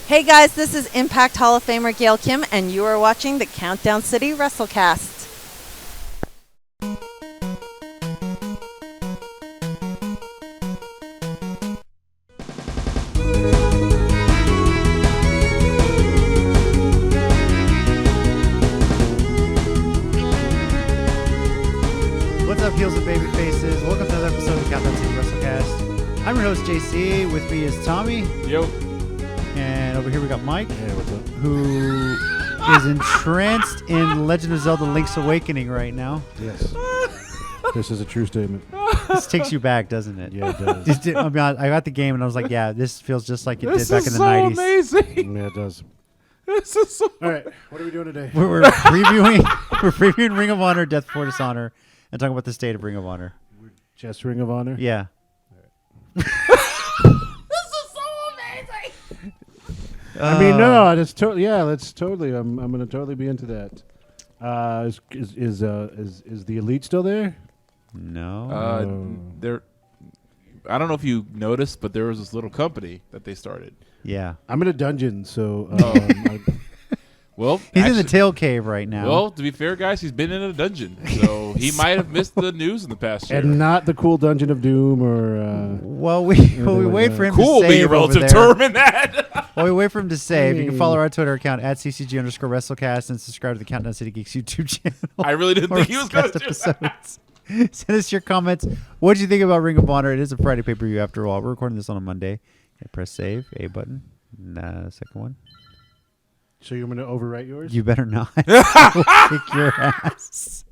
Hey guys, this is Impact Hall of Famer Gail Kim, and you are watching the Countdown City WrestleCast. What's up, heels and baby faces? Welcome to another episode of the Countdown City WrestleCast. I'm your host, JC. With me is Tommy. Yo. And over here we got Mike. Hey, what's up? Who is entranced in Legend of Zelda Link's Awakening right now. Yes. This is a true statement. This takes you back, doesn't it? Yeah, it does. I got the game and I was like, yeah, this feels just like it did This back in is the 90s. amazing. Yeah, it does. This is so All right, what are we doing today? We're previewing Ring of Honor, Death Before Dishonor, and talking about the state of Ring of Honor. Just Ring of Honor? Yeah. I mean, no, that's totally. Yeah, that's totally. I'm gonna totally be into that. Is the Elite still there? No. there. I don't know if you noticed, but there was this little company that they started. Yeah. I'm in a dungeon, so Well, He's in the tail cave right now. Well, to be fair, guys, he's been in a dungeon, so he might have missed the news in the past year. and not the cool Dungeon of Doom or. While we wait for him Cool to being a save over relative there. term in that. While we wait for him to save, you can follow Hey. our Twitter account at @CCG_WrestleCast and subscribe to the Countdown City Geeks YouTube channel. I really didn't think he was going to WrestleCast do that. episodes. Send us your comments. What did you think about Ring of Honor? It is a Friday pay-per-view after all. We're recording this on a Monday. Okay, press save, A button. Second one. So you're gonna overwrite yours? You better not. We'll kick your ass.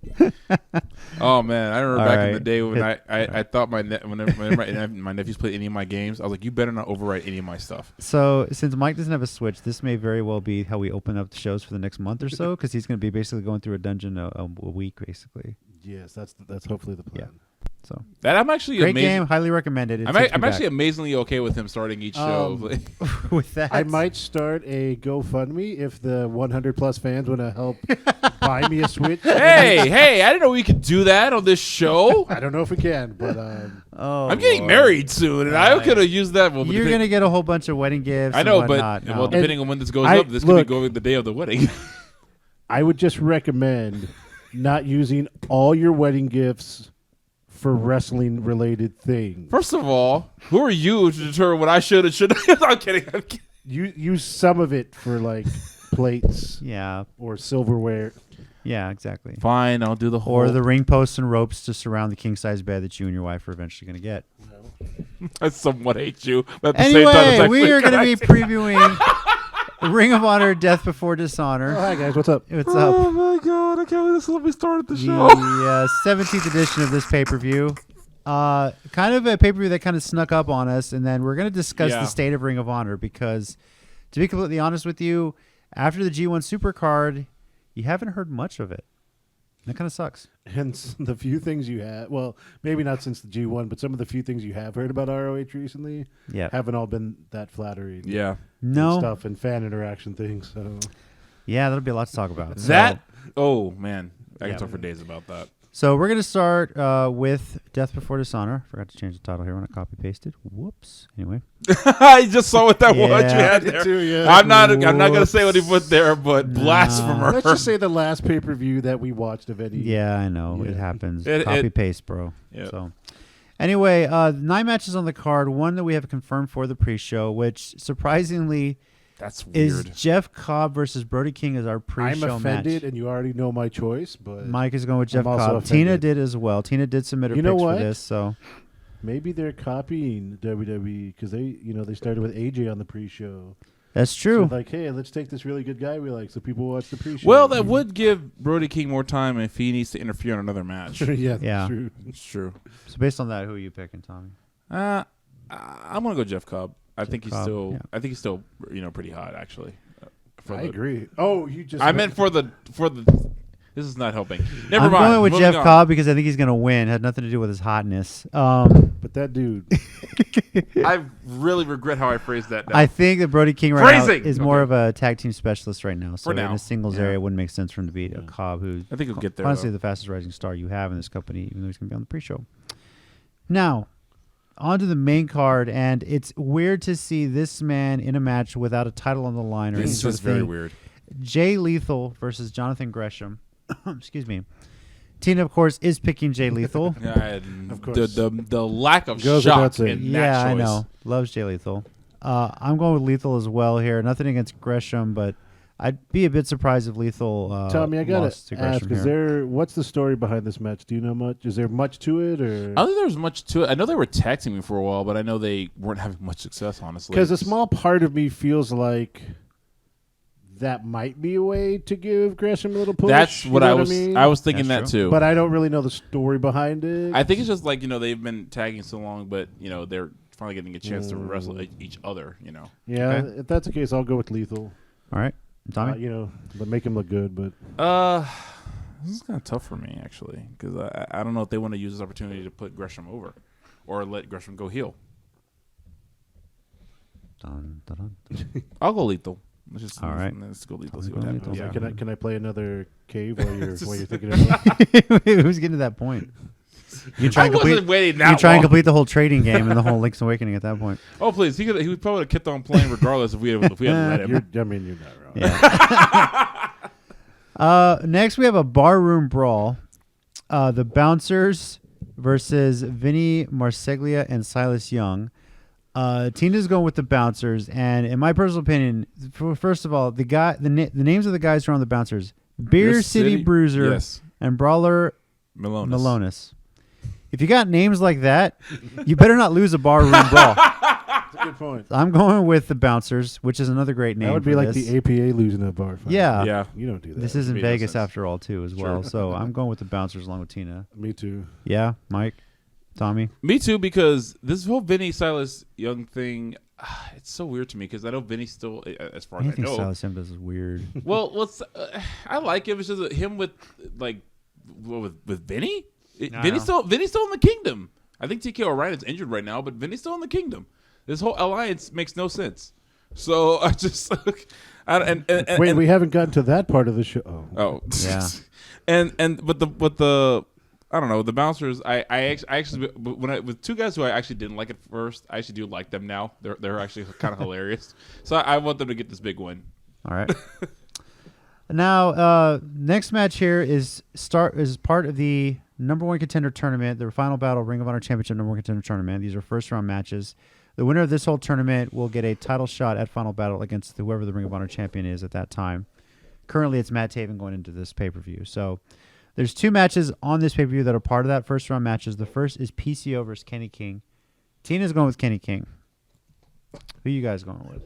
Oh man, I remember All back right. in the day when I thought whenever my nephews played any of my games, I was like, you better not overwrite any of my stuff. So since Mike doesn't have a Switch, this may very well be how we open up the shows for the next month or so, because he's going to be basically going through a dungeon a week, basically. Yes, that's hopefully the plan. So That I'm actually great amazing. game, highly recommended. It I'm takes me actually back. amazingly okay with him starting each show. With that. I might start a GoFundMe if the 100 plus fans want to help buy me a Switch. hey, I didn't know we could do that on this show. I don't know if we can, but Oh, I'm getting Lord. married soon, and I could have used that. Well, You're going to get a whole bunch of wedding gifts. I know, and but whatnot. well, depending on when this goes I- up, this could be going the day of the wedding. I would just recommend not using all your wedding gifts for wrestling related things. First of all, who are you to determine what I should and shouldn't? I'm kidding. You use some of it for like plates Yeah, or silverware. yeah, exactly. Fine, I'll do the whole. Or the ring posts and ropes to surround the king size bed that you and your wife are eventually going to get. I somewhat hate you, but at the same time, it's Anyway, actually we are going to be correct. previewing Ring of Honor, Death Before Dishonor. Oh, hi guys, what's up? What's Oh up? my god! I can't believe this let me start the The show. 17th edition of this pay-per-view. Kind of a pay-per-view that kind of snuck up on us, and then we're going to discuss Yeah. the state of Ring of Honor because, to be completely honest with you, after the G1 SuperCard, you haven't heard much of it. That kind of sucks. Hence the few things you have. Well, maybe not since the G1, but some of the few things you have heard about ROH recently Yeah. haven't all been that flattering. Yeah, No. Stuff and fan interaction things. So Yeah, that'll be a lot to talk about. that. Oh man, I Yeah. can talk for days about that. So we're going to start with Death Before Dishonor. Forgot to change the title here when I copy-pasted. Whoops. Anyway. I just saw what that was you Yeah. had Did there. too, yeah. I'm not going to say what he put there, but No. blasphemer. let's just say the last pay per view that we watched of any. Yeah, I know. It Yeah. happens. It- Copy-paste, bro. Yep. So anyway, 9 matches on the card. One that we have confirmed for the pre-show, which surprisingly That's is weird. Jeff Cobb versus Brody King as our I'm pre-show offended, match. and you already know my choice, but Mike is going with Jeff also Cobb. offended. Tina did as well. Tina did submit her You know picks what? for this. So maybe they're copying WWE because they started with AJ on the pre-show. that's true. So like, hey, let's take this really good guy we like, so people watch the pre-show. Well, that would give Brody King more time if he needs to interfere in another match. yeah, Yeah. True. It's true. So based on that, who are you picking, Tommy? I'm gonna go Jeff Cobb. I think he's Cobb, still. yeah. I think he's still, pretty hot actually. I agree. Oh, you just. I meant for the. This is not helping. Never I'm mind. going with Moving Jeff on. Cobb because I think he's going to win. Had nothing to do with his hotness. But that dude. I really regret how I phrased that. Now. I think that Brody King right Phrasing! now is more Okay. of a tag team specialist right now. So For now. in a singles Yeah. area, it wouldn't make sense for him to beat a Cobb, who I think he'll get there. honestly though. the fastest rising star you have in this company, even though he's going to be on the pre-show. Now, onto the main card, and it's weird to see this man in a match without a title on the line. Or It's just very weird. Jay Lethal versus Jonathan Gresham. Excuse me. Tina, of course, is picking Jay Lethal. Of course. The lack of Goes shock without saying. in that Yeah, choice. I know. Loves Jay Lethal. I'm going with Lethal as well here. Nothing against Gresham, but I'd be a bit surprised if Lethal Tommy, I lost to gotta ask: Gresham what's the story behind this match? Do you know much? Is there much to it, or? I don't think there was much to it. I know they were texting me for a while, but I know they weren't having much success, honestly. Because a small part of me feels like that might be a way to give Gresham a little push. That's what you know I was. mean? I was thinking That's that true. too. But I don't really know the story behind it. I think it's just like they've been tagging so long, but they're finally getting a chance to wrestle each other. Yeah, Okay. if that's the case, I'll go with Lethal. All right. Tommy? But make him look good. But This is kind of tough for me actually, because I don't know if they want to use this opportunity to put Gresham over, or let Gresham go heel. Dun, dun, dun. I'll go Lethal. All right. Let's go Lethal. I'll See go what happens. Lethal. Yeah. can I play another cave while you're thinking of it? Who's getting to that point? You try I and wasn't complete. waiting that You try and long. complete the whole trading game and the whole Link's Awakening at that point. Oh please, he would probably have kept on playing regardless if we hadn't let him. You're not wrong. Yeah. Next, we have a barroom brawl. The Bouncers versus Vinny Marseglia and Silas Young. Tina's going with the Bouncers, and in my personal opinion, first of all, the names of the guys who are on the Bouncers: Beer Your City Bruiser yes, and Brawler Malonis. Malonis. If you got names like that, you better not lose a barroom brawl. That's a good point. I'm going with the Bouncers, which is another great name. That would be for like this. the APA losing a bar fight. Yeah. Yeah. You don't do that. This is in Made no Vegas sense. after all, too, as well. So I'm going with the Bouncers along with Tina. Me too. Yeah, Mike, Tommy. Me too, because this whole Vinny Silas Young thing, it's so weird to me because I know Vinny still, as far as I Anything know. Silas Young does is weird. Well, I like him. It's just him with with Vinny. Vinny's still in the kingdom. I think TK O'Reilly's injured right now, but Vinny's still in the kingdom. This whole alliance makes no sense. So I just Wait, we haven't gotten to that part of the show. Oh, Yeah. but the I don't know, the Bouncers. I actually with two guys who I actually didn't like at first, I actually do like them now. They're actually kind of hilarious. So I want them to get this big win. All right. Now, next match here is part of the number one contender tournament, the final battle Ring of Honor Championship number one contender tournament. These are first round matches. The winner of this whole tournament will get a title shot at final battle against whoever the Ring of Honor champion is at that time. Currently, it's Matt Taven going into this pay-per-view. So there's two matches on this pay-per-view that are part of that first round matches. The first is PCO versus Kenny King. Tina's going with Kenny King. Who you guys going with?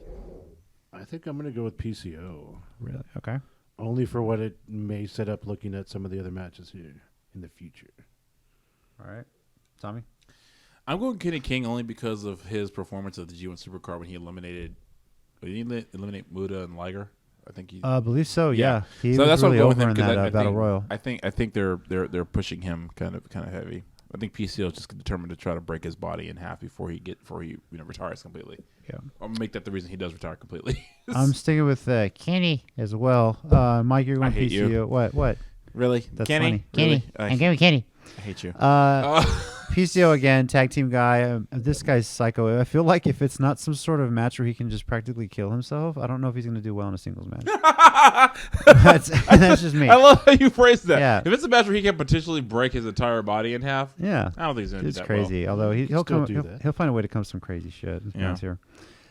I think I'm going to go with PCO. Really? Okay. Only for what it may set up looking at some of the other matches here in the future. All right. Tommy? I'm going Kenny King only because of his performance of the G1 SuperCard when he eliminated Muda and Liger. I think he. I believe so. Yeah. He So was that's really what I'm going over with in him that because Battle Royal. I think they're pushing him kind of heavy. I think PCO is just determined to try to break his body in half before he retires completely. Yeah. I'll make that the reason he does retire completely. I'm sticking with Kenny as well. Mike, you're going hate PCO. you. What? Really? That's Kenny? funny. Really? I'm going with Kenny. I hate you. PCO again, tag team guy. This guy's psycho. I feel like if it's not some sort of match where he can just practically kill himself, I don't know if he's going to do well in a singles match. that's just me. I love how you phrased that. Yeah. If it's a match where he can potentially break his entire body in half, Yeah. I don't think he's going to do It's that crazy. well. Although he'll still come, do that. he'll find a way to come some crazy shit. Yeah. Here.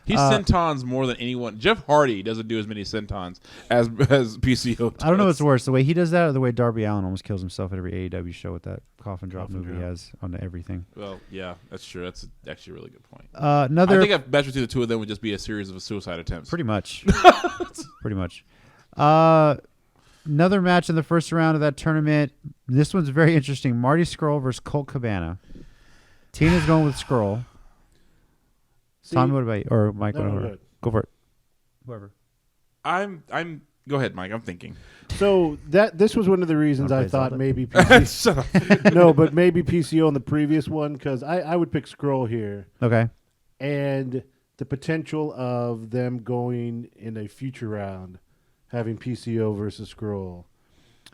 He sentons more than anyone. Jeff Hardy doesn't do as many sentons as PCO does. I don't know what's worse, the way he does that or the way Darby Allin almost kills himself at every AEW show with that coffin drop move he has on everything. Well, yeah, that's true. That's actually a really good point. Another I think a match between the two of them would just be a series of suicide attempts. Pretty much. Pretty much. Another match in the first round of that tournament. This one's very interesting. Marty Scurll versus Colt Cabana. Tina's going with Scurll. See, Tommy, what about you? Or Mike, No, whatever. go ahead. Go for it. Whoever. I'm. Go ahead, Mike. I'm thinking. So this was one of the reasons Wanna I play thought Zelda? maybe PC, Shut up. no, but maybe PCO in the previous one because I would pick Scroll here Okay. and the potential of them going in a future round having PCO versus Scroll.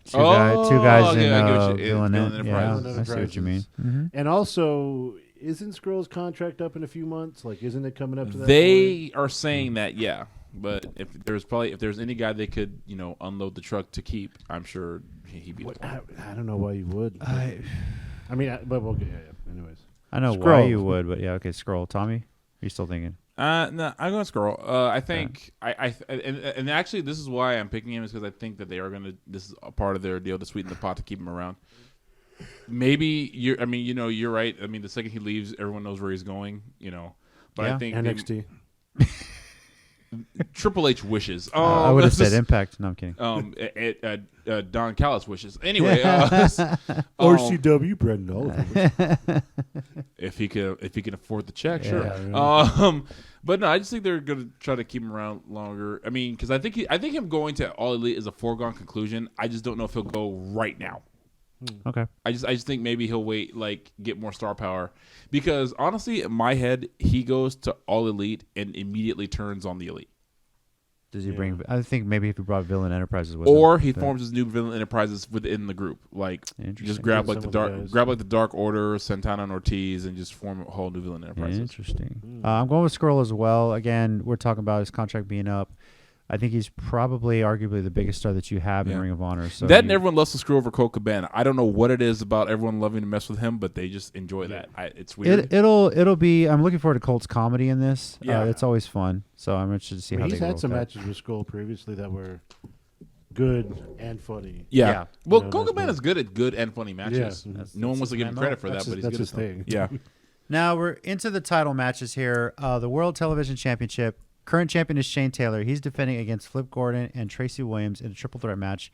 Two guys in okay, I get what you- Villain Villain Yeah, Enterprises. I see what you mean. And also, isn't Scroll's contract up in a few months? Like, isn't it coming up to that? They are saying that, yeah. But if there's any guy they could, unload the truck to keep, I'm sure he'd be. I don't know why you would. But okay, yeah. Anyways, I know Scroll. why you would, but yeah, okay. Scroll, Tommy, are you still thinking? No, I'm going to Scroll. I think and actually this is why I'm picking him is because I think that they are gonna. This is a part of their deal to sweeten the pot to keep him around. Maybe you're right. I mean, the second he leaves, everyone knows where he's going. But Yeah. I think NXT. Triple H wishes. I would have said Impact. No, I'm kidding. Don Callis wishes. Anyway, RCW, Brendan Oliver. if he can afford the check, Yeah, sure. really. But no, I just think they're gonna try to keep him around longer. I mean, because I think him going to All Elite is a foregone conclusion. I just don't know if he'll go right now. Okay. I just think maybe he'll wait, get more star power, because honestly, in my head, he goes to All Elite and immediately turns on the Elite. Does he bring? I think maybe if he brought Villain Enterprises with him. Or he forms his new Villain Enterprises within the group, just grab Yeah, the Dark Order, Santana and Ortiz, and just form a whole new Villain Enterprises. Interesting. I'm going with Scroll as well. Again, we're talking about his contract being up. I think he's probably, arguably, the biggest star that you have in Ring of Honor. So and everyone loves to screw over Colt Cabana. I don't know what it is about everyone loving to mess with him, but they just enjoy that. It's weird. It'll be. I'm looking forward to Colt's comedy in this. Yeah, it's always fun. So I'm interested to see how he's they go had some with that. matches with Skull previously that were good and funny. Yeah. Well, You know, Colt that's Cabana's good at good and funny matches. Yeah. No one wants to give him credit for that, but he's that's good his at them. thing. Yeah. Now we're into the title matches here. The World Television Championship. Current champion is Shane Taylor. He's defending against Flip Gordon and Tracy Williams in a triple threat match.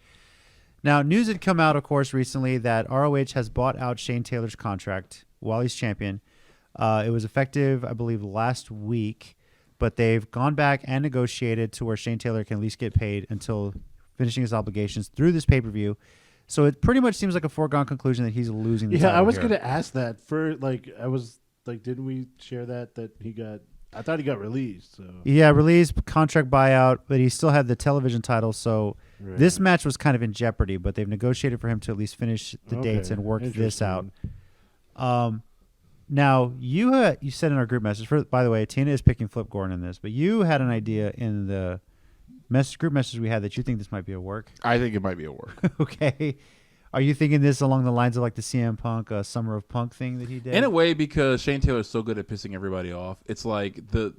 Now, news had come out, of course, recently that ROH has bought out Shane Taylor's contract while he's champion. It was effective, I believe, last week, but they've gone back and negotiated to where Shane Taylor can at least get paid until finishing his obligations through this pay-per-view. So it pretty much seems like a foregone conclusion that he's losing the title I was here. going to ask that. Didn't we share that he got... I thought he got released. So. Yeah, release, contract buyout, but he still had the television title. So this match was kind of in jeopardy, but they've negotiated for him to at least finish the dates and work this out. Now, you said in our group message, by the way, Tina is picking Flip Gordon in this, but you had an idea in the group message we had that you think this might be a work. I think it might be a work. Okay. Are you thinking this along the lines of like the CM Punk Summer of Punk thing that he did? In a way, because Shane Taylor is so good at pissing everybody off. It's like the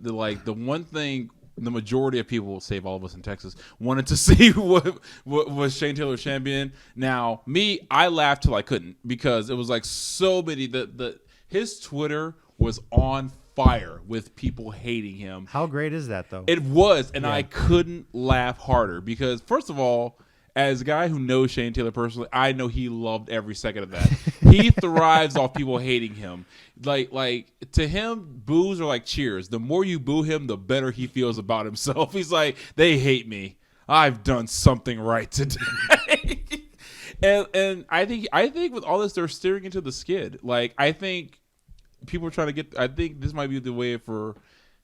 one thing the majority of people, save all of us in Texas, wanted to see what was Shane Taylor champion. Now, me, I laughed till I couldn't because it was like so many. His Twitter was on fire with people hating him. How great is that, though? It was, and I couldn't laugh harder because, first of all, as a guy who knows Shane Taylor personally, I know he loved every second of that. He thrives off people hating him. Like to him, boos are like cheers. The more you boo him, the better he feels about himself. He's like, they hate me. I've done something right today. and I think with all this, they're steering into the skid. Like, I think people are trying to get. I think this might be the way for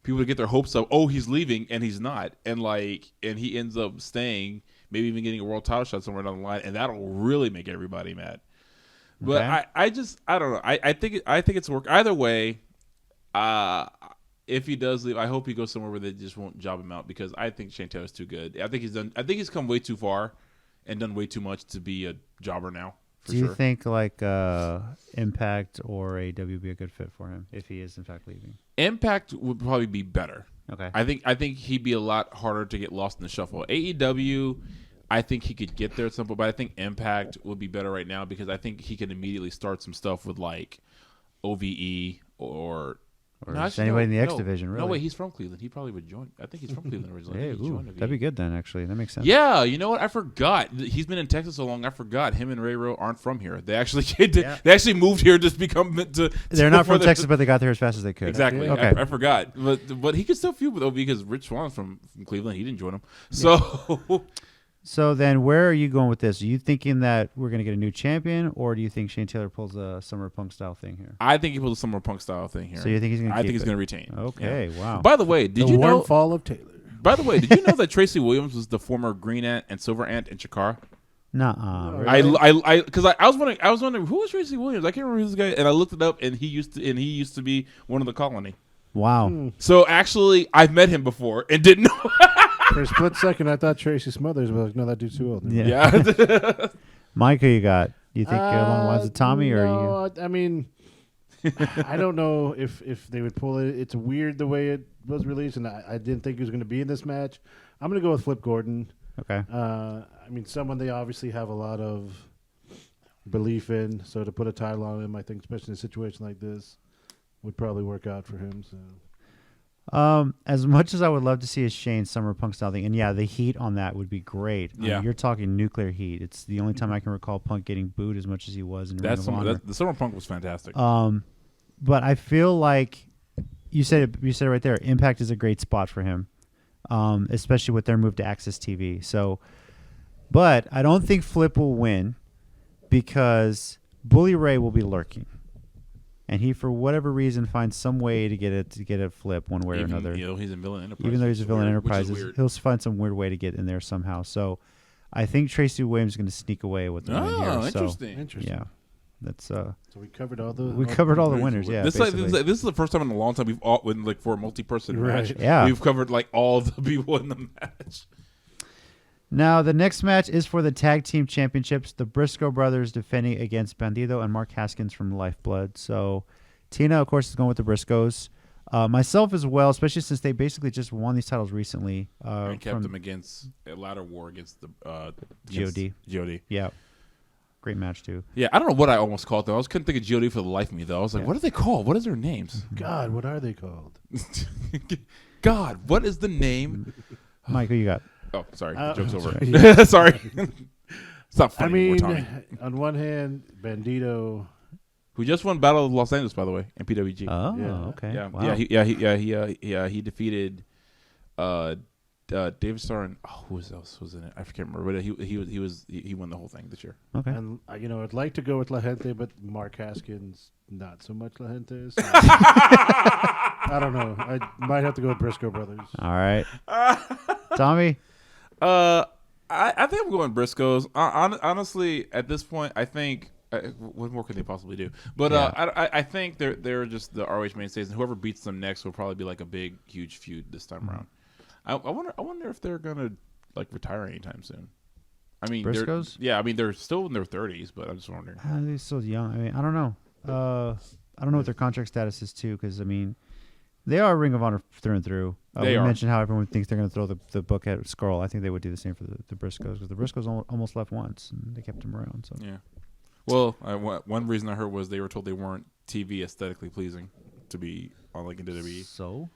people to get their hopes up. Oh, he's leaving, and he's not, and he ends up staying. Maybe even getting a world title shot somewhere down the line, and that'll really make everybody mad. But Okay. I don't know. I think it's work either way. If he does leave, I hope he goes somewhere where they just won't job him out because I think Shane Taylor's too good. I think he's come way too far and done way too much to be a jobber now. Do you think like Impact or AEW be a good fit for him if he is in fact leaving? Impact would probably be better. Okay. I think he'd be a lot harder to get lost in the shuffle. AEW, I think he could get there at some point, but I think Impact would be better right now because I think he can immediately start some stuff with like OVE or just anybody in the X division, really. No, wait, he's from Cleveland. He probably would join. I think he's from Cleveland originally. Hey, that'd be good then, actually. That makes sense. Yeah, you know what? I forgot. He's been in Texas so long. I forgot him and Ray Rowe aren't from here. They actually they actually moved here to become to. They're not from Texas, but they got there as fast as they could. Exactly. Okay. I forgot, but he could still feud with OVE because Rich Swan's from Cleveland. He didn't join him, so. So then, where are you going with this? Are you thinking that we're going to get a new champion, or do you think Shane Taylor pulls a Summer Punk style thing here? I think he pulls a Summer Punk style thing here. So you think he's going to? I think he's going to retain. Okay, yeah. wow. By the way, did you know? Fall of Taylor. By the way, did you know that Tracy Williams was the former Green Ant and Silver Ant in Chikara? Nuh-uh. Really? I was wondering who was Tracy Williams. I can't remember this guy, and I looked it up, and he used to be one of the Colony. Wow. So actually, I've met him before and didn't know. For a split second, I thought Tracy Smothers, but no, that dude's too old. Yeah. Mike, who you got? You think along the lines of Tommy, or no, I mean, I don't know if they would pull it. It's weird the way it was released, and I didn't think he was going to be in this match. I'm going to go with Flip Gordon. Okay. I mean, someone they obviously have a lot of belief in, so to put a title on him, I think, especially in a situation like this, would probably work out for him. So, as much as I would love to see a Shane Summer Punk style thing, and yeah, the heat on that would be great. I mean, you're talking nuclear heat. It's the only time I can recall Punk getting booed as much as he was in Ring of Honor. The Summer Punk was fantastic. But I feel like you said it right there. Impact is a great spot for him, especially with their move to AXS TV. So, but I don't think Flip will win because Bully Ray will be lurking. And he, for whatever reason, finds some way to get it flip one way or another. Even though he's in Villain Enterprises. Even though he's in Villain Enterprises, he'll find some weird way to get in there somehow. So I think Tracy Williams is going to sneak away with the win here. Interesting. Yeah, that's so we covered all the winners. Yeah, this is the first time in a long time we've all when like for a multi-person match. Yeah, we've covered like all the people in the match. Now, the next match is for the Tag Team Championships. The Briscoe brothers defending against Bandido and Mark Haskins from Lifeblood. So, Tina, of course, is going with the Briscoes. Myself as well, especially since they basically just won these titles recently. And kept them against a ladder war against the GOD. Yeah. Great match, too. Yeah, I don't know what I almost called them. I couldn't think of GOD for the life of me, though. I was like, what are they called? What is their names? God, what are they called? God, what is the name? Mike, who you got? Oh, sorry. The joke's over. Sorry. It's not funny anymore, Tommy. On one hand, Bandito, who just won Battle of Los Angeles, by the way, in PWG. Oh, yeah. okay. Yeah, wow. He defeated David Starr and who else was in it? I can't remember, but he won the whole thing this year. Okay. and I'd like to go with La Gente, but Mark Haskins not so much La Gente. So I don't know. I might have to go with Briscoe brothers. All right. Tommy. I think I'm going Briscoes. Honestly, at this point, I think what more could they possibly do? But I think they're just the ROH mainstays, and whoever beats them next will probably be like a big, huge feud this time around. I wonder if they're gonna like retire anytime soon. I mean, Briscoes? They're still in their 30s, but I'm just wondering. They're still young. I mean, I don't know. I don't know what their contract status is too, because I mean, they are Ring of Honor through and through. We mentioned how everyone thinks they're going to throw the book at Skrull. I think they would do the same for the Briscoes, because the Briscoes almost left once, and they kept him around. So yeah. Well, one reason I heard was they were told they weren't TV aesthetically pleasing to be on like in WWE. So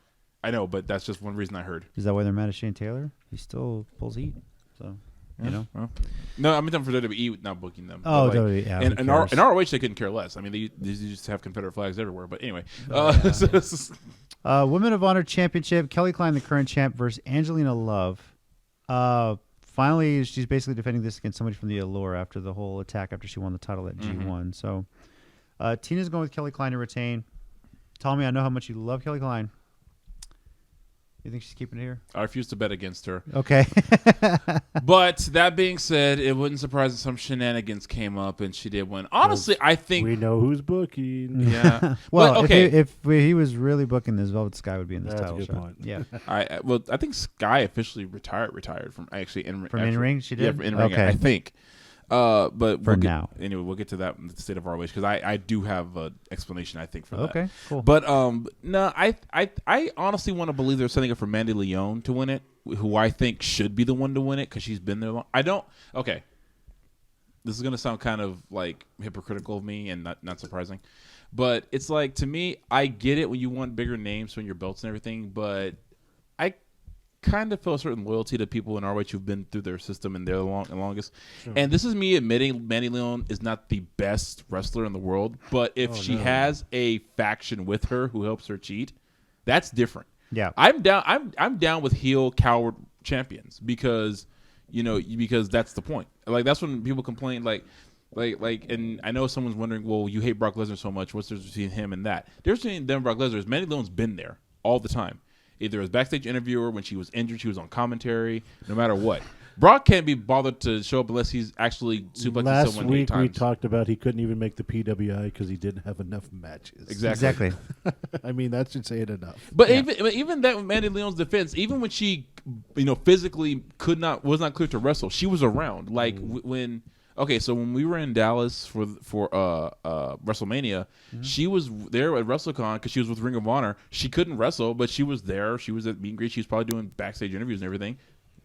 I know, but that's just one reason I heard. Is that why they're mad at Shane Taylor? He still pulls heat. So you know. Well, no, I'm done for WWE not booking them. Oh, like, WWE. Yeah, and ROH they couldn't care less. I mean, they just have Confederate flags everywhere. But anyway, Women of Honor Championship: Kelly Klein, the current champ, versus Angelina Love. Finally, she's basically defending this against somebody from the Allure after the whole attack after she won the title at G1. So Tina's going with Kelly Klein to retain. Tommy, I know how much you love Kelly Klein. You think she's keeping it here? I refuse to bet against her. Okay. But that being said, it wouldn't surprise if some shenanigans came up and she did win. Honestly, I think we know who's booking. Yeah. Well, okay. if he was really booking this, Velvet Sky would be in this That's title a good shot. point. Yeah. I think Sky officially retired from actually in ring. She did. Yeah, from in ring. Okay. I think. But for now, anyway, we'll get to that in the state of ROH because I do have an explanation I think for that. Okay, cool. But no, I honestly want to believe they're setting up for Mandy Leon to win it, who I think should be the one to win it because she's been there long. I don't. Okay, this is gonna sound kind of like hypocritical of me and not surprising, but it's like to me, I get it when you want bigger names when your belts and everything, but I kind of feel a certain loyalty to people in ROH who've been through their system and they're the longest. Sure. And this is me admitting Mandy Leon is not the best wrestler in the world, but if she has a faction with her who helps her cheat, that's different. Yeah, I'm down with heel coward champions because because that's the point. Like that's when people complain like and I know someone's wondering, well, you hate Brock Lesnar so much. What's the difference between him and that? The difference between them and Brock Lesnar is Mandy Leon's been there all the time. Either as backstage interviewer when she was injured, she was on commentary, no matter what. Brock can't be bothered to show up unless he's actually suplexing Last someone 8 week times. we talked about he couldn't even make the PWI because he didn't have enough matches. Exactly. I mean, that should say it enough. But even that, Mandy Leon's defense, even when she, physically was not clear to wrestle, she was around. Like when we were in Dallas for WrestleMania, she was there at WrestleCon because she was with Ring of Honor. She couldn't wrestle, but she was there. She was at meet and greet. She was probably doing backstage interviews and everything.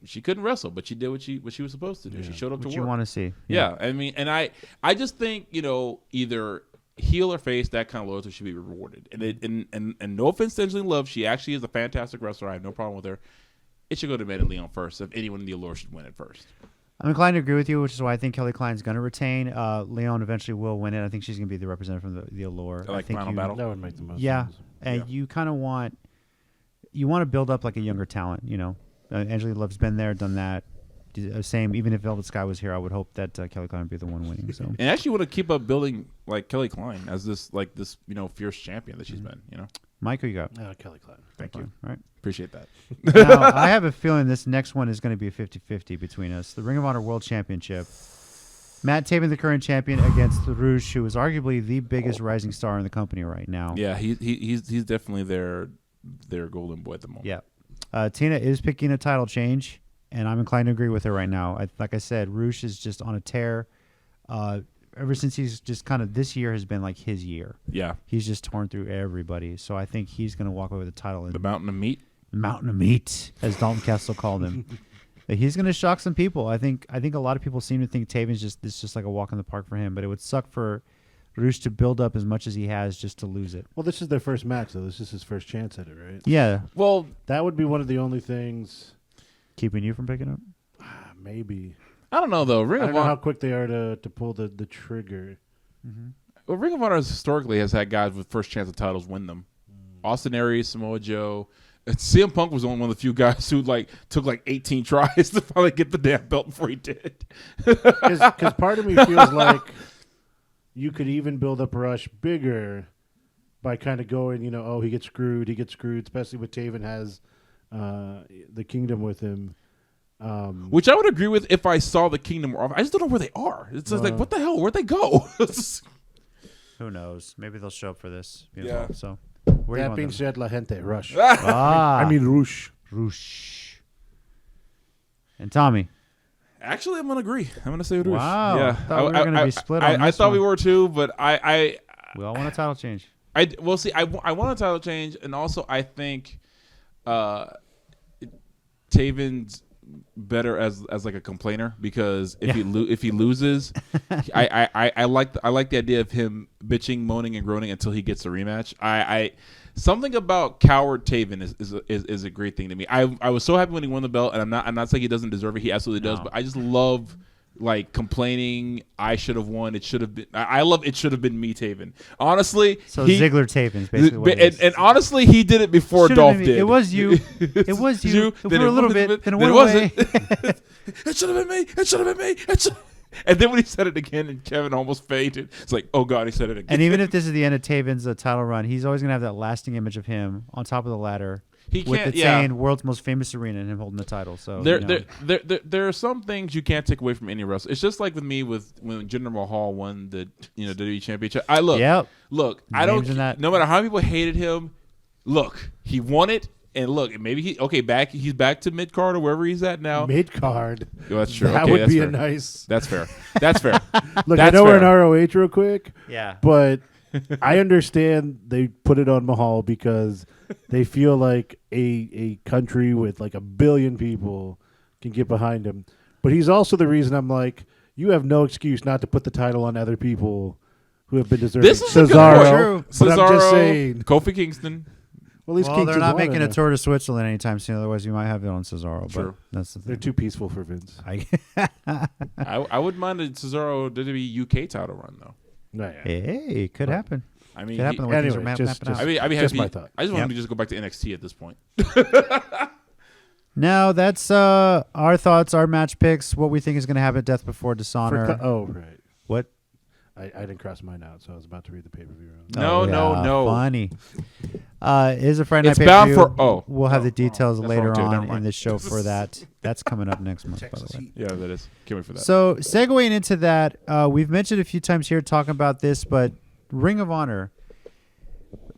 She couldn't wrestle, but she did what she was supposed to do. Yeah. She showed up to work. What you want to see. Yeah. I mean, and I just think, either heel or face, that kind of loyalty should be rewarded. And no offense to Angelina Love, she actually is a fantastic wrestler. I have no problem with her. It should go to Mandy Leon first. If anyone in the Allure should win it first. I'm inclined to agree with you, which is why I think Kelly Klein's going to retain. Leon eventually will win it. I think she's going to be the representative from the Allure. I think Final Battle. That would make the most sense. And you kind of want to build up like a younger talent, Angelina Love's been there, done that. Same, even if Velvet Sky was here, I would hope that Kelly Klein would be the one winning. So, and actually want to keep up building like Kelly Klein as this fierce champion that she's been. Mike, who you got? Kelly Klein. Thank you. All right. Appreciate that. Now, I have a feeling this next one is going to be a 50-50 between us. The Ring of Honor World Championship. Matt Taven, the current champion, against the Rouge, who is arguably the biggest rising star in the company right now. Yeah, he's definitely their golden boy at the moment. Yeah. Tina is picking a title change, and I'm inclined to agree with her right now. Like I said, Rouge is just on a tear. Ever since he's just kind of, this year has been like his year. Yeah. He's just torn through everybody. So I think he's going to walk away with the title. The Mountain of Meat? Mountain of Meat, as Dalton Castle called him. He's going to shock some people. I think a lot of people seem to think Taven's just like a walk in the park for him, but it would suck for Rouge to build up as much as he has just to lose it. Well, this is their first match, though. This is his first chance at it, right? Yeah. Well, that would be one of the only things keeping you from picking up. Maybe. I don't know though. I don't know how quick they are to pull the trigger. Mm-hmm. Well, Ring of Honor historically has had guys with first chance of titles win them. Austin Aries, Samoa Joe. CM Punk was only one of the few guys who took 18 tries to finally get the damn belt before he did. Because part of me feels like you could even build up Rush bigger by kind of going, he gets screwed, especially with Taven has the Kingdom with him. Which I would agree with if I saw the Kingdom. I just don't know where they are. It's just like, what the hell? Where'd they go? Who knows? Maybe they'll show up for this. Yeah. So, that being said, La Gente, Rush. I mean, Rouge. And Tommy. Actually, I'm gonna agree. I'm gonna say Rouge. Wow. Yeah. I thought we were gonna be split on this I thought we one. were too, but we all want a title change. I want a title change, and also I think Taven's better as like a complainer, because if he loses, I like the idea of him bitching, moaning, and groaning until he gets a rematch. Something about coward Taven is a great thing to me. I was so happy when he won the belt, and I'm not saying he doesn't deserve it. He absolutely does, but I just love complaining. I should have won. It should have been. I love it. Should have been me, Taven. Honestly, so Ziggler Taven's basically what it is. And honestly, he did it before Dolph did. It was you. It was you. For a little bit, then it went away. away. It should have been me. It should have been me. And then when he said it again, and Kevin almost fainted, it's like, oh god, he said it again. And even if this is the end of Taven's title run, he's always gonna have that lasting image of him on top of the ladder. With it saying "world's most famous arena" and him holding the title. So there are some things you can't take away from any wrestler. It's just like with me when Jinder Mahal won the WWE Championship. Look, I don't. No matter how many people hated him, look, he won it, and look, maybe he's back to mid card or wherever he's at now. Mid card. Well, that's true. That would be fair. a nice. That's fair. That's fair. Look, that's I know fair. we're in ROH real quick. Yeah, but I understand they put it on Mahal because they feel like a country with like 1 billion people can get behind him. But he's also the reason I'm like, you have no excuse not to put the title on other people who have been deserving. This is Cesaro, but Cesaro, I'm just saying. Kofi Kingston. Well, they're not making a tour to Switzerland anytime soon. Otherwise, you might have it on Cesaro. True. But that's the thing. They're too peaceful for Vince. I wouldn't mind a Cesaro WWE UK title run though. No, yeah. Hey, it could happen. I mean, could happen the way things are mapping out. I'd be happy. Just my thought. I just want him to just go back to NXT at this point. Now that's our thoughts, our match picks, what we think is going to happen at Death Before Dishonor. Oh, right. What? I didn't cross mine out, so I was about to read the pay-per-view. No. Funny. It is a Friday night It's bound pay-per-view. for. We'll have the details That's later wrong, too. Never on in mind. the show for that. That's coming up next month, by Texas the way. Heat. Yeah, that is. Can't wait for that. So, segueing into that, we've mentioned a few times here talking about this, but Ring of Honor,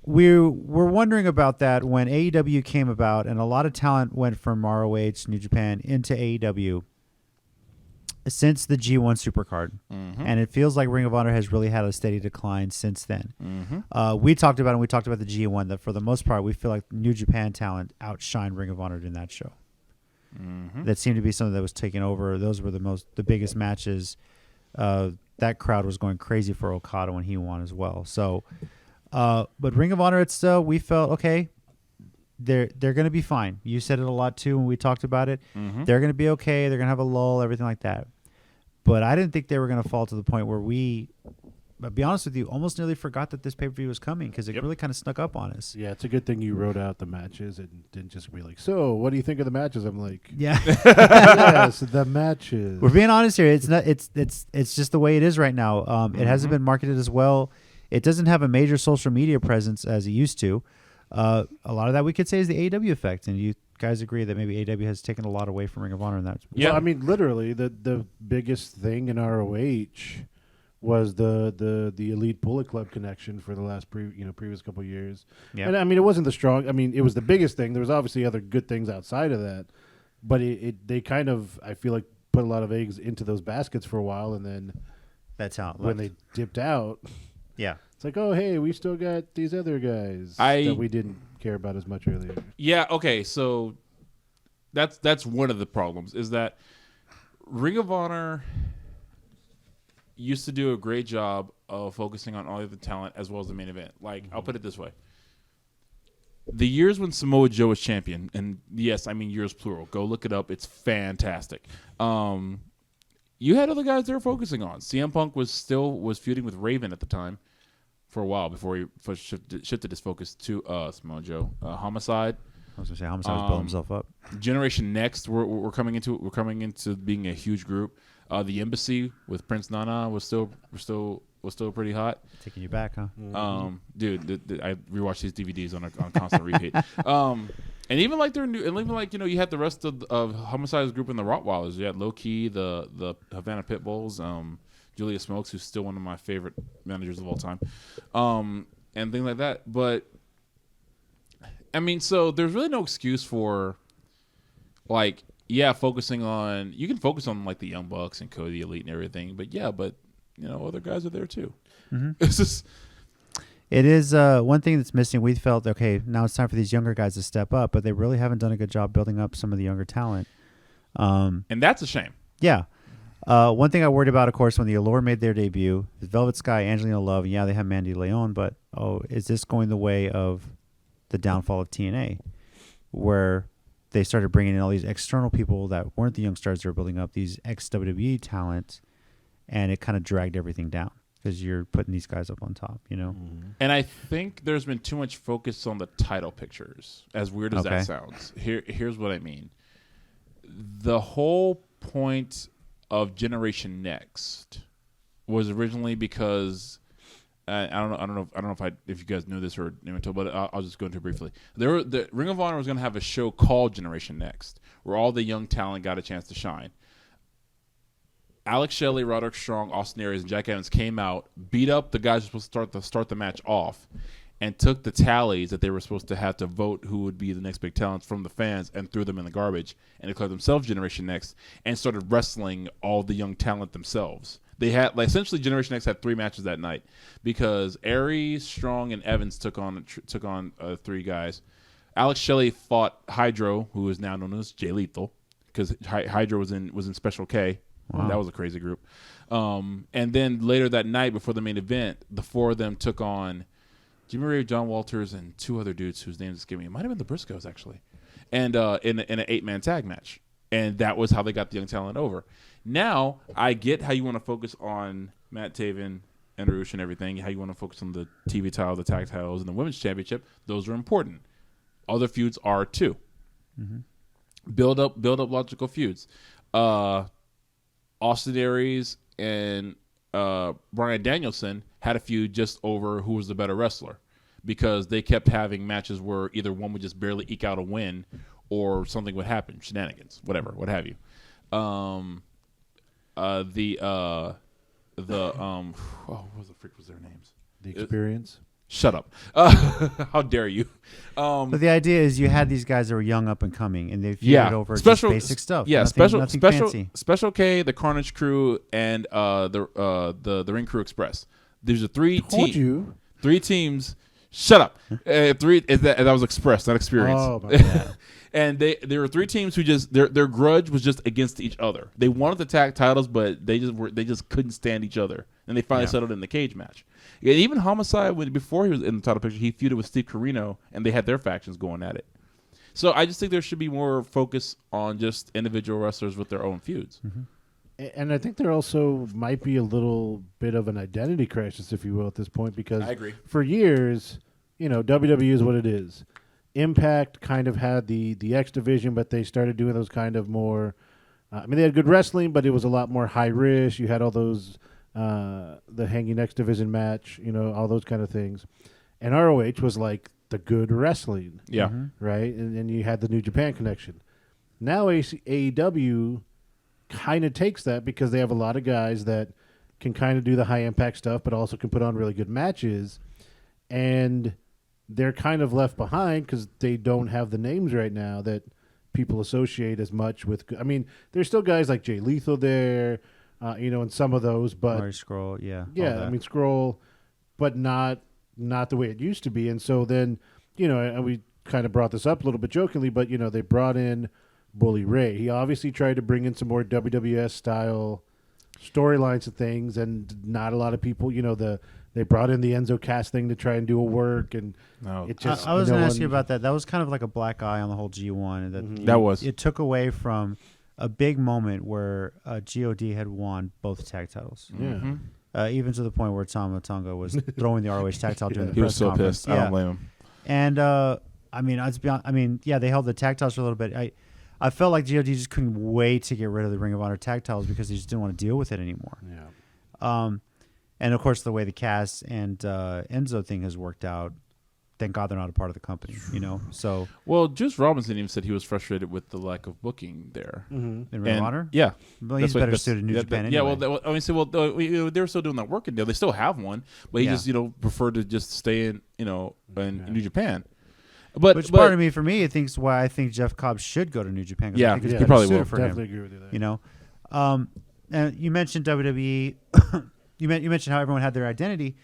we were wondering about that when AEW came about, and a lot of talent went from ROH, New Japan, into AEW since the G1 SuperCard. Mm-hmm. And it feels like Ring of Honor has really had a steady decline since then. Mm-hmm. We talked about the G1, that for the most part, we feel like New Japan talent outshined Ring of Honor in that show. Mm-hmm. That seemed to be something that was taking over. Those were the biggest matches. That crowd was going crazy for Okada when he won as well. So, but Ring of Honor, we felt okay. They're going to be fine. You said it a lot too when we talked about it. Mm-hmm. They're going to be okay. They're going to have a lull, everything like that. But I didn't think they were going to fall to the point where I'll be honest with you, almost nearly forgot that this pay-per-view was coming because it really kind of snuck up on us. Yeah, it's a good thing you wrote out the matches and didn't just be like, so what do you think of the matches? I'm like, Yeah. yes, the matches. We're being honest here. It's not. It's just the way it is right now. It hasn't been marketed as well. It doesn't have a major social media presence as it used to. A lot of that we could say is the AEW effect, and you guys agree that maybe AEW has taken a lot away from Ring of Honor in that. Yeah, Well, I mean, literally, the biggest thing in ROH was the Elite Bullet Club connection for the last previous couple of years. Yeah. And I mean, it wasn't the strong. I mean, it was the biggest thing. There was obviously other good things outside of that, but they kind of, I feel like, put a lot of eggs into those baskets for a while, and then That's how it when left. they dipped out, Yeah. it's like, oh hey, we still got these other guys that we didn't care about as much earlier. Yeah. Okay. So that's one of the problems is that Ring of Honor used to do a great job of focusing on all of the talent as well as the main event. Like, I'll put it this way. The years when Samoa Joe was champion, and yes, I mean years plural. Go look it up. It's fantastic. You had other guys they were focusing on. CM Punk was feuding with Raven at the time for a while before he first shifted his focus to Samoa Joe. Homicide. I was gonna say Homicide was building himself up. Generation Next, we're coming into being a huge group. The Embassy with Prince Nana was still pretty hot. Taking you back, huh? Dude, I rewatched these DVDs on constant repeat. And even like you had the rest of Homicide's group in the Rottweilers. You had Low Key, the Havana Pit Bulls, Julia Smokes, who's still one of my favorite managers of all time, and things like that. But I mean, so there's really no excuse for, like, focusing on. You can focus on like the Young Bucks and Cody Elite and everything, but other guys are there too. Mm-hmm. It's just. It is one thing that's missing. We felt, okay, now it's time for these younger guys to step up, but they really haven't done a good job building up some of the younger talent. And that's a shame. Yeah. One thing I worried about, of course, when the Allure made their debut, the Velvet Sky, Angelina Love, and they have Mandy Leon, but, is this going the way of the downfall of TNA, where they started bringing in all these external people that weren't the young stars they were building up, these ex-WWE talent, and it kind of dragged everything down. Because you're putting these guys up on top, Mm-hmm. And I think there's been too much focus on the title pictures, as weird as that sounds. Here's what I mean. The whole point of Generation Next was originally because I don't know if you guys knew this or but I'll just go into it briefly. The Ring of Honor was going to have a show called Generation Next, where all the young talent got a chance to shine. Alex Shelley, Roderick Strong, Austin Aries, and Jack Evans came out, beat up the guys who were supposed to start the match off, and took the tallies that they were supposed to have to vote who would be the next big talents from the fans and threw them in the garbage and declared themselves Generation Next and started wrestling all the young talent themselves. They had essentially Generation Next had 3 matches that night because Aries, Strong, and Evans took on 3 guys. Alex Shelley fought Hydro, who is now known as Jay Lethal, because Hydro was in Special K. Wow. That was a crazy group. And then later that night before the main event, the 4 of them took on Jimmy Ray, John Walters, and 2 other dudes whose names escape me. It might have been the Briscoes, actually. And in an 8-man tag match. And that was how they got the young talent over. Now, I get how you want to focus on Matt Taven and Roosh and everything, how you want to focus on the TV title, the tag titles, and the women's championship. Those are important. Other feuds are too. Mm-hmm. Build up logical feuds. Austin Aries and Bryan Danielson had a feud just over who was the better wrestler, because they kept having matches where either one would just barely eke out a win, or something would happen, shenanigans, whatever, what have you. Oh, what the frick was their names? The Experience. Shut up! How dare you? But the idea is you had these guys that were young, up and coming, and they feuded over just basic stuff. Yeah, nothing fancy. Special K, the Carnage Crew, and the Ring Crew Express. These are three teams. Shut up! That was Express, not Experience. Oh my God. And there were three teams who just their grudge was just against each other. They wanted the tag titles, but they just couldn't stand each other, and they finally settled in the cage match. Yeah, even Homicide, before he was in the title picture, he feuded with Steve Corino, and they had their factions going at it. So I just think there should be more focus on just individual wrestlers with their own feuds. Mm-hmm. And I think there also might be a little bit of an identity crisis, if you will, at this point, because I agree. For years, WWE is what it is. Impact kind of had the X division, but they started doing those kind of more. They had good wrestling, but it was a lot more high risk. You had all those the Hanging X division match, all those kind of things, and ROH was like the good wrestling, right? And you had the New Japan connection. Now AEW kind of takes that because they have a lot of guys that can kind of do the high impact stuff, but also can put on really good matches, and they're kind of left behind because they don't have the names right now that people associate as much with. There's still guys like Jay Lethal there, and some of those, but Marty Scroll, Scroll, but not the way it used to be. And so then, and we kind of brought this up a little bit jokingly, but they brought in Bully Ray. He obviously tried to bring in some more WWS style storylines and things, and not a lot of people, they brought in the Enzo Cass thing to try and do a work, and it just. I was going to ask you about that. That was kind of like a black eye on the whole G1. And it took away from a big moment where God had won both tag titles. Yeah. Even to the point where Tama Tonga was throwing the ROH tag title during the he press was so conference. pissed. I don't blame him. And let's be honest. They held the tag titles for a little bit. I felt like God just couldn't wait to get rid of the Ring of Honor tag titles because he just didn't want to deal with it anymore. Yeah. And of course, the way the Cass and Enzo thing has worked out, thank God they're not a part of the company. So well, Juice Robinson even said he was frustrated with the lack of booking there in Ring of Honor. Yeah, well, he's better suited in New Japan. Anyway. Yeah, they were still doing that working deal. They still have one, but he just preferred to just stay in in New Japan. Which part of me, for me, thinks why I think Jeff Cobb should go to New Japan. Yeah, I think he probably will. For definitely him, agree with you there. And you mentioned WWE. You mentioned how everyone had their identity,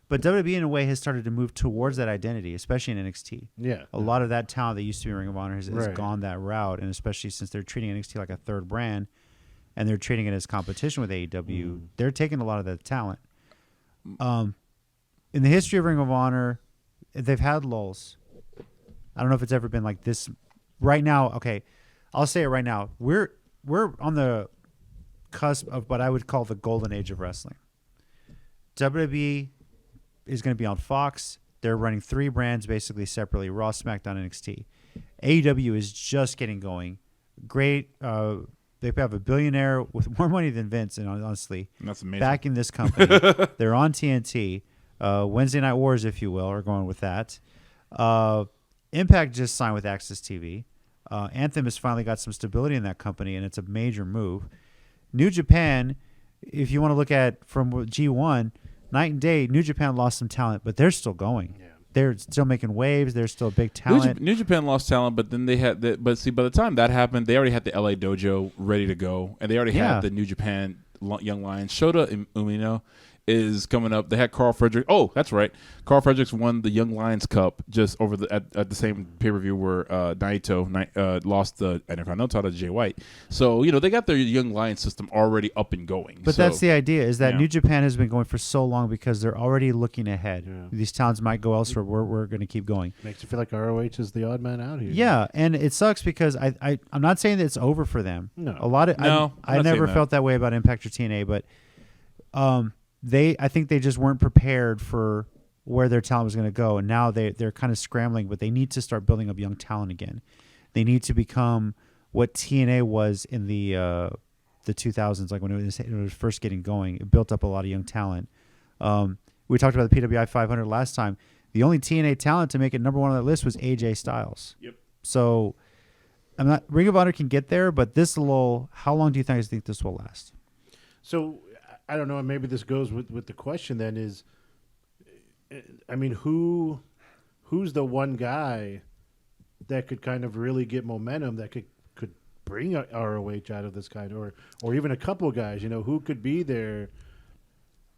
but WWE in a way has started to move towards that identity, especially in NXT. Yeah, a lot of that talent that used to be Ring of Honor has gone that route, and especially since they're treating NXT like a third brand, and they're treating it as competition with AEW, they're taking a lot of that talent. In the history of Ring of Honor, they've had lulls. I don't know if it's ever been like this. Right now, okay, I'll say it right now. We're on the cusp of what I would call the golden age of wrestling. WWE is going to be on Fox. They're running three brands basically separately: Raw, SmackDown, NXT. AEW is just getting going. Great. They have a billionaire with more money than Vince, and honestly, that's amazing. Backing this company. They're on TNT. Wednesday Night Wars, if you will, are going with that. Impact just signed with AXS TV. Anthem has finally got some stability in that company, and it's a major move. New Japan, if you want to look at from G1, night and day, New Japan lost some talent, but they're still going. Yeah. They're still making waves. They're still a big talent. New Japan lost talent, but then they had but see, by the time that happened, they already had the LA Dojo ready to go, and they already had the New Japan Young Lions. Shota Umino is coming up. They had Carl Frederick. Oh, that's right. Carl Fredericks won the Young Lions Cup just over at the same pay-per-view where Naito lost the Intercontinental title to Jay White. So, they got their Young Lions system already up and going. But that's the idea, is that New Japan has been going for so long because they're already looking ahead. Yeah. These talents might go elsewhere. We're going to keep going. Makes you feel like ROH is the odd man out here. Yeah, and it sucks because I'm not saying that it's over for them. No. I never felt that way about Impact or TNA, but I think they just weren't prepared for where their talent was going to go, and now they're kind of scrambling, but they need to start building up young talent again. They need to become what TNA was in the the 2000s, like when it was first getting going. It built up a lot of young talent. We talked about the PWI 500 last time. The only TNA talent to make it number 1 on that list was AJ Styles. Yep. So Ring of Honor can get there, but this lull, how long do you think this will last? So I don't know. Maybe this goes with the question then is, I mean, who's the one guy that could kind of really get momentum that could bring a ROH out of this kind, or even a couple of guys, who could be there?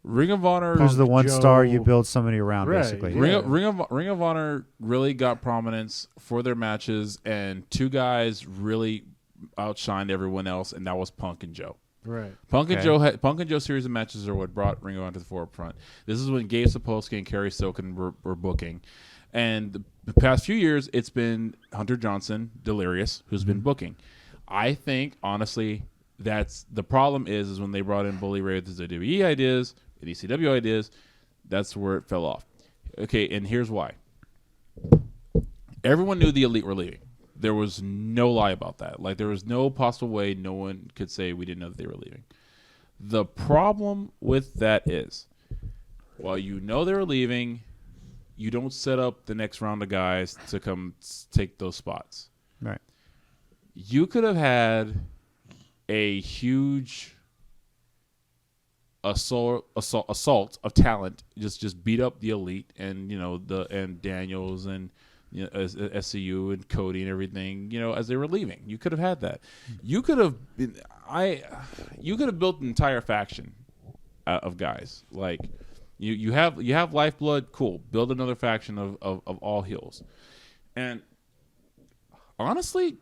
Ring of Honor. Who's the one Joe, star you build somebody around, right, basically? yeah. Ring of Honor really got prominence for their matches, and 2 guys really outshined everyone else, and that was Punk and Joe. Right. Punk and Joe series of matches are what brought Ring of Honor to the forefront. This is when Gabe Sapolsky and Kerry Silken were booking. And the past few years, it's been Hunter Johnson, Delirious, who's been booking. I think, honestly, that's the problem is when they brought in Bully Ray with his WWE ideas, and ECW ideas, that's where it fell off. Okay, and here's why. Everyone knew the Elite were leaving. There was no lie about that. Like, there was no possible way no one could say we didn't know that they were leaving. The problem with that is, while you know they were leaving, you don't set up the next round of guys to come take those spots. Right. You could have had a huge assault of talent, just beat up the Elite and and Daniels and SCU and Cody and everything, as they were leaving. You could have had that. You could have built an entire faction of guys. Like you have Lifeblood, cool. Build another faction of all heels. And honestly,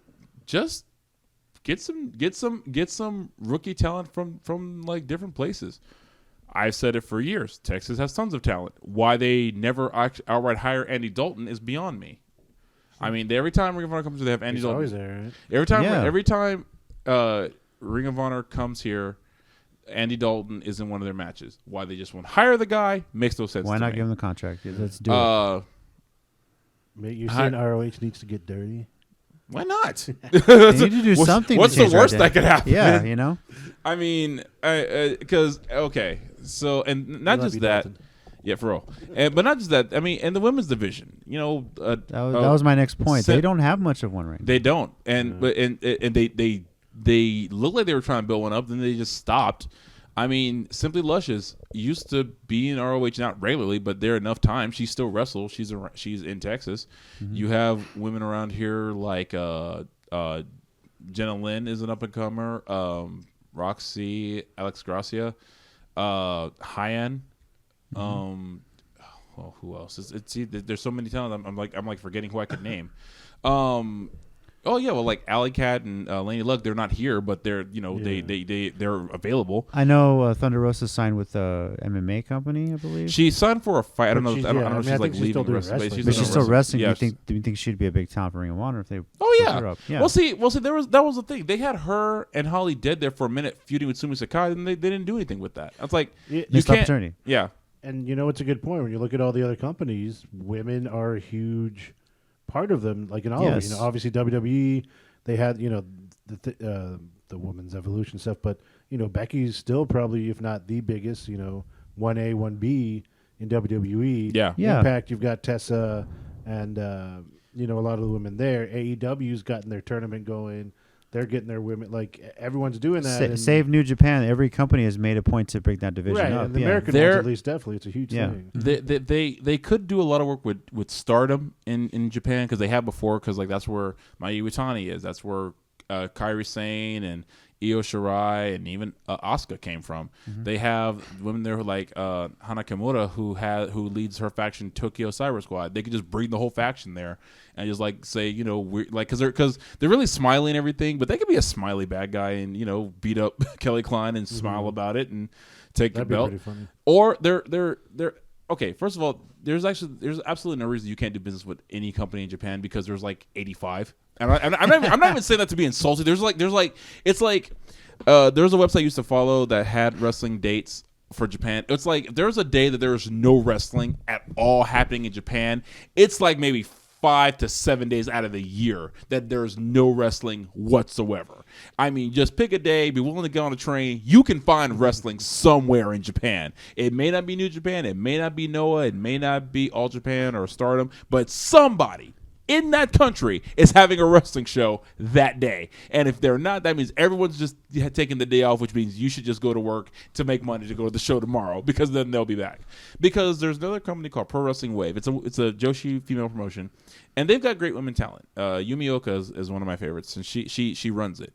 just get some rookie talent from like different places. I've said it for years. Texas has tons of talent. Why they never outright hire Andy Dalton is beyond me. I mean, every time Ring of Honor comes here, they have Andy Dalton. Always there, right? Every time Ring of Honor comes here, Andy Dalton is in one of their matches. Why they just won't hire the guy makes no sense. Why to not me. give him the contract? Let's do it. Mate, you're saying ROH nedes to get dirty? Why not? They need to do something. What's to the change worst our that could happen? Yeah, I mean, because so and not just that. Dalton. Yeah, for real. But not just that. I mean, in the women's division, that was my next point. They don't have much of one right now. They don't, and they look like they were trying to build one up, then they just stopped. I mean, Simply Luscious used to be in ROH, not regularly, but there enough time. She still wrestles. She's in Texas. Mm-hmm. You have women around here like Jenna Lynn is an up and comer. Roxy, Alex Gracia, Hyan. Who else? There's so many talents. I'm like forgetting who I could name. Like Alley Cat and Laney Luck, they're not here, but they're they're available. I know Thunder Rosa signed with a MMA company, I believe. She signed for a fight. I don't know. She's- I don't yeah, know I if mean, she's I like think she's still leaving doing wrestling. wrestling. But she's still wrestling. Yes. Do you think she'd be a big talent for Ring of Honor if they? Oh picked her yeah. up? Yeah. Well, see, that was the thing. They had her and Holly Dead there for a minute feuding with Sumi Sakai, and they didn't do anything with that. It's like you Missed can't. opportunity. Yeah. And it's a good point. When you look at all the other companies, women are a huge part of them. Like in all of Yes. it. Obviously WWE, they had the women's evolution stuff, but Becky's still probably, if not the biggest, 1A, 1B in WWE. Yeah. Yeah. Impact, you've got Tessa and a lot of the women there. AEW's gotten their tournament going. They're getting their women, like everyone's doing that. Save New Japan. Every company has made a point to break that division right, up. and the yeah. American ones at least, definitely, it's a huge thing. They could do a lot of work with Stardom in Japan because they have before, because like that's where Mayu Iwatani is. That's where Kairi Sane and Io Shirai and even Asuka came from. Mm-hmm. They have women there like Hana Kimura who leads her faction Tokyo Cyber Squad. They could just bring the whole faction there and just like say we're like because they're really smiley and everything, but they could be a smiley bad guy and beat up Kelly Klein and smile about it and take the belt. That'd be pretty funny. Or they're okay. First of all, there's absolutely no reason you can't do business with any company in Japan because there's like 85. And I'm not even saying that to be insulting. There's a website I used to follow that had wrestling dates for Japan. It's like there's a day that there's no wrestling at all happening in Japan. It's like maybe 5 to 7 days out of the year that there's no wrestling whatsoever. I mean, just pick a day, be willing to get on a train. You can find wrestling somewhere in Japan. It may not be New Japan, it may not be Noah, it may not be All Japan or Stardom, but somebody in that country is having a wrestling show that day. And if they're not, that means everyone's just taking the day off, which means you should just go to work to make money to go to the show tomorrow, because then they'll be back. Because there's another company called Pro Wrestling Wave. It's a Joshi female promotion, and they've got great women talent. Yumi Oka is one of my favorites, and she runs it.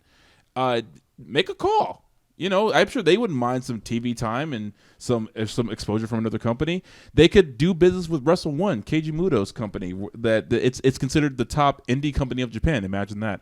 Make a call. You know, I'm sure they wouldn't mind some TV time and some exposure from another company. They could do business with Wrestle One, Keiji Muto's company. That it's considered the top indie company of Japan. Imagine that.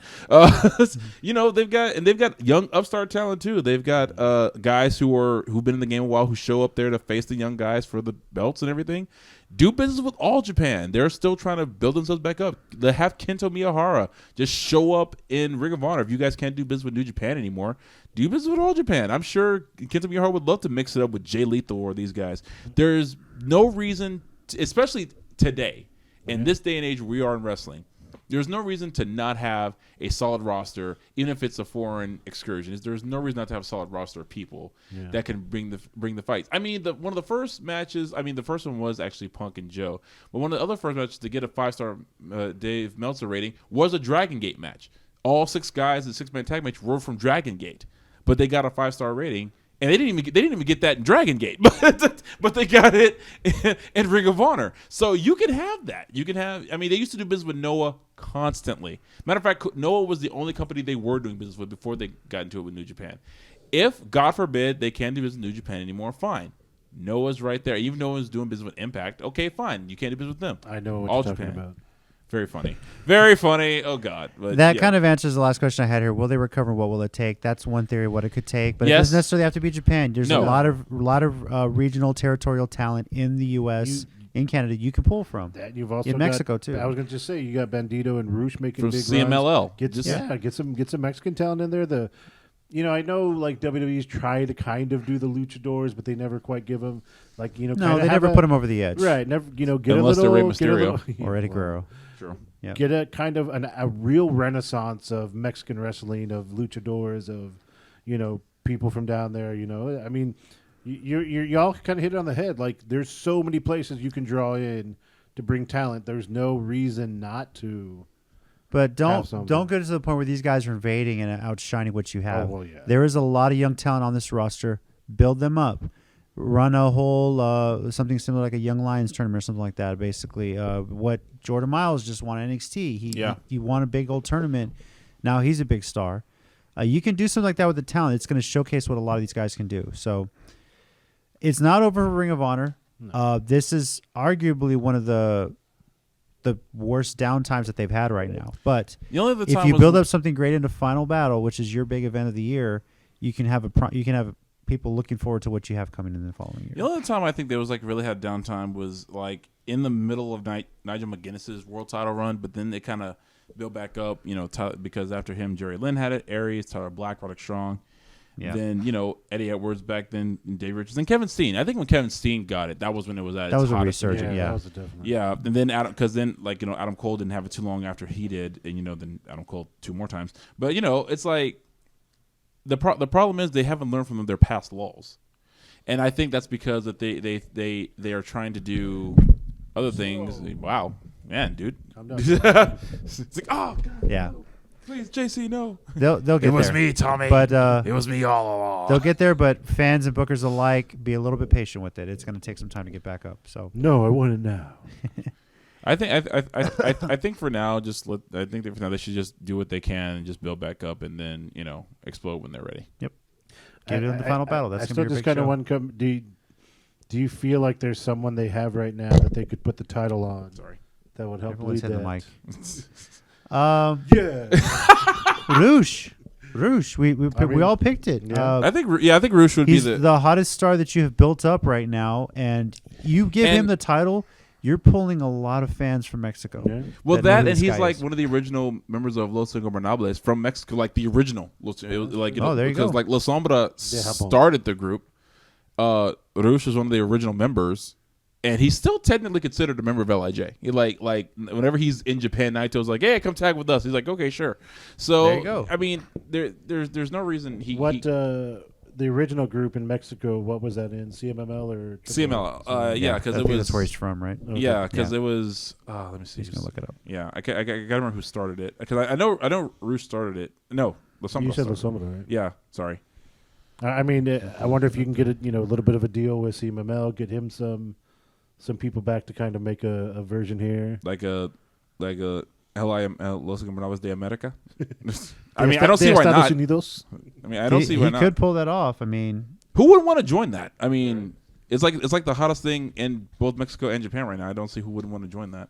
You know, they've got young upstart talent too. They've got guys who've been in the game a while who show up there to face the young guys for the belts and everything. Do business with All Japan. They're still trying to build themselves back up. They have Kento Miyahara just show up in Ring of Honor. If you guys can't do business with New Japan anymore, do business with All Japan. I'm sure Kento Miyahara would love to mix it up with Jay Lethal or these guys. There's no reason, especially today, in this day and age we are in wrestling, there's no reason to not have a solid roster, even if it's a foreign excursion. There's no reason not to have a solid roster of people that can bring the fights. I mean, one of the first matches, the first one was actually Punk and Joe, but one of the other first matches to get a 5-star Dave Meltzer rating was a Dragon Gate match. All 6 guys in the 6-man tag match were from Dragon Gate, but they got a 5-star rating. And they didn't even get that in Dragon Gate, but they got it in Ring of Honor. So you can have that. You can have. I mean, they used to do business with Noah constantly. Matter of fact, Noah was the only company they were doing business with before they got into it with New Japan. If, God forbid, they can't do business with New Japan anymore, fine. Noah's right there. Even Noah's doing business with Impact. Okay, fine. You can't do business with them. I know what All you're Japan. talking about. Very funny. Very funny. Oh, God. But that kind of answers the last question I had here. Will they recover? What will it take? That's one theory, what it could take. But it doesn't necessarily have to be Japan. There's a lot of regional territorial talent in the U.S., in Canada, you can pull from. You've also in Mexico, too. I was going to just say, you got Bandito and Roosh making from big CMLL. Runs. Get some Mexican talent in there. I know like WWE's try to kind of do the luchadors, but they never quite give them No, they never put them over the edge. Right. Never, get unless a little they're Rey Mysterio or Eddie Guerrero. True. Yep. Get a kind of a real renaissance of Mexican wrestling, of luchadors, of people from down there. I mean, you all kind of hit it on the head. Like, there's so many places you can draw in to bring talent. There's no reason not to. But don't go to the point where these guys are invading and outshining what you have. Oh, well, yeah. There is a lot of young talent on this roster. Build them up. Run a whole something similar like a Young Lions tournament or something like that. Basically, what Jordan Miles just won NXT. He won a big old tournament. Now he's a big star. You can do something like that with the talent. It's going to showcase what a lot of these guys can do. So it's not over for Ring of Honor. No. This is arguably one of the worst downtimes that they've had right now. But if you build up something great into Final Battle, which is your big event of the year, you can have people looking forward to what you have coming in the following year. The only time I think they was really had downtime was in the middle of Nigel McGuinness's world title run, but then they kind of built back up, because after him, Jerry Lynn had it, Aries, Tyler Black, Roderick Strong. Yeah. Then, Eddie Edwards back then, and Dave Richards, and Kevin Steen. I think when Kevin Steen got it, that was when it was at its hottest. That was a resurgence, That was a definite. Yeah, and then Adam Cole didn't have it too long after he did, and, then Adam Cole 2 more times. But, it's like the problem is they haven't learned from their past lulls. And I think that's because that they are trying to do other things. Wow. Man, dude. I'm done. It's like, oh, God. Yeah. Please, JC, no. They'll get there. It was me, Tommy. But it was me all along. They'll get there, but fans and bookers alike, be a little bit patient with it. It's going to take some time to get back up. So no, I want it now. I think for now, they should just do what they can and just build back up, and then explode when they're ready. Yep. Get it in the Final Battle. That's going to be a big show. Do you feel like there's someone they have right now that they could put the title on? Sorry, that would help Everyone's lead hitting that. The mic. Roosh. We all picked it. Yeah. I think Roosh would be the hottest star that you have built up right now, and you give him the title. You're pulling a lot of fans from Mexico. Yeah. Well, and he's like one of the original members of Los Ingobernables from Mexico, like the original. There you go. Because like La Sombra started the group. Roosh was one of the original members, And he's still technically considered a member of LIJ. He like whenever he's in Japan, Naito's like, "Hey, come tag with us." He's like, "Okay, sure." So There you go. I mean, there's no reason he. The original group in Mexico, what was that in? CMML or CML? Yeah, because I it think was. that's where he's from, right? Okay. Yeah, because Yeah. it was. Let me see. He's gonna look it up. Yeah, I gotta remember who started it. Because I know Rush started it. No, La Sombra You said La started it. Sombra, right? Yeah, sorry. I mean, I wonder if you can get a little bit of a deal with CMML, get him some people back to kind of make a version here. Like a Los Ingobernables de America. I mean, I don't see why not. Unidos. I mean, I don't see why He not. could pull that off. I mean, Who wouldn't want to join that? I mean, it's like the hottest thing in both Mexico and Japan right now. I don't see who wouldn't want to join that.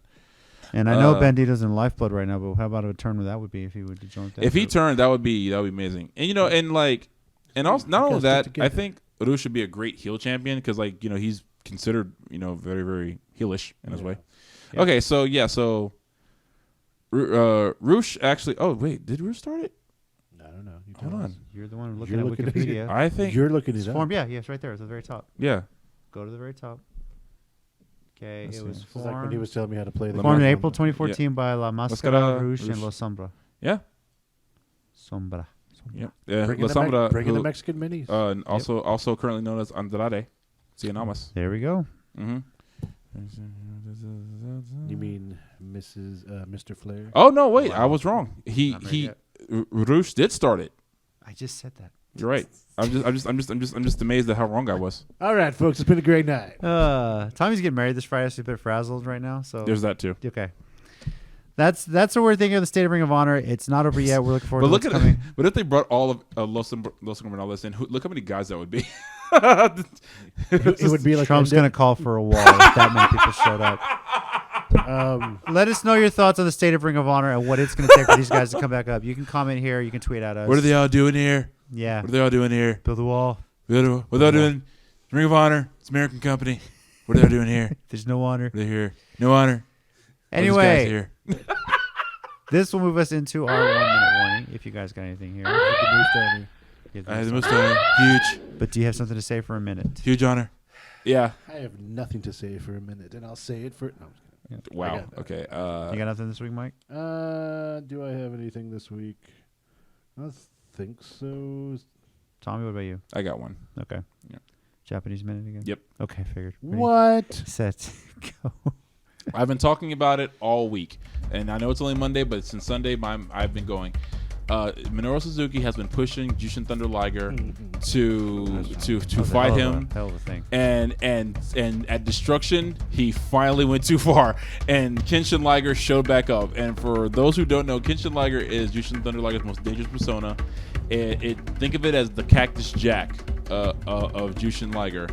and I know Bandito's in Lifeblood right now, but how about a turn that would be if he would join that? If he group? turned, that would be amazing. And also not only that, I think Rush should be a great heel champion because he's considered very very heelish in his way. Yeah. Okay, so Rush actually. Oh wait, did Rush start it? I don't know. You Hold tell on. us. You're the one You're looking at looking at Wikipedia. I think You're looking It's it up. formed, yeah, it's right there. It's at the very top. yeah. Go to the very top. Okay, Let's it see. was This is like when formed, he was telling me how to play the formed in game. April 2014 by La Máscara, Rouge, and Rouge. Los Sombra. Yeah. Sombra. Yep. Bring La in Sombra, bring in the who, Mexican minis. and also currently known as Andrade Cienamas. There we go. Mm-hmm. You mean Mr. Flair? Oh no, wait, Wow. I was wrong. Not there yet. Rush did start it. I just said that. You're right. I'm just amazed at how wrong I was. All right, folks, it's been a great night. Tommy's getting married this Friday, so he's a bit frazzled right now. So There's that too. okay. That's what we're thinking of the State of Ring of Honor. It's not over yet. We're looking forward But to look what's at coming. But if they brought all of Los Ingobernables in, look how many guys that would be. It would be like Trump's going to call for a wall if that many people showed up. Let us know your thoughts on the State of Ring of Honor and what it's going to take for these guys to come back up. You can comment here. You can tweet at us. What are they all doing here? Yeah. What are they all doing here? Build a wall. What are they all doing? Ring of Honor. It's an American company. What are they doing here? There's no honor. They're here. No honor. All these guys Anyway, here. this will move us into our 1 minute warning. If you guys got anything here. Give them The some. most honor. Huge. But do you have something to say for a minute? Huge honor. Yeah. I have nothing to say for a minute, and I'll say it for. No, I'm just kidding. I Wow. got that. Okay. You got nothing this week, Mike? Do I have anything this week? I don't think so. Tommy, what about you? I got one. Okay. Yeah. Japanese minute again? Yep. Okay, figured. Ready, What? set, go. I've been talking about it all week, and I know it's only Monday, but since Sunday, I've been going. Minoru Suzuki has been pushing Jushin Thunder Liger to fight him, Hell of a thing. and at Destruction he finally went too far, and Kenshin Liger showed back up. And for those who don't know, Kenshin Liger is Jushin Thunder Liger's most dangerous persona. Think of it as the Cactus Jack of Jushin Liger.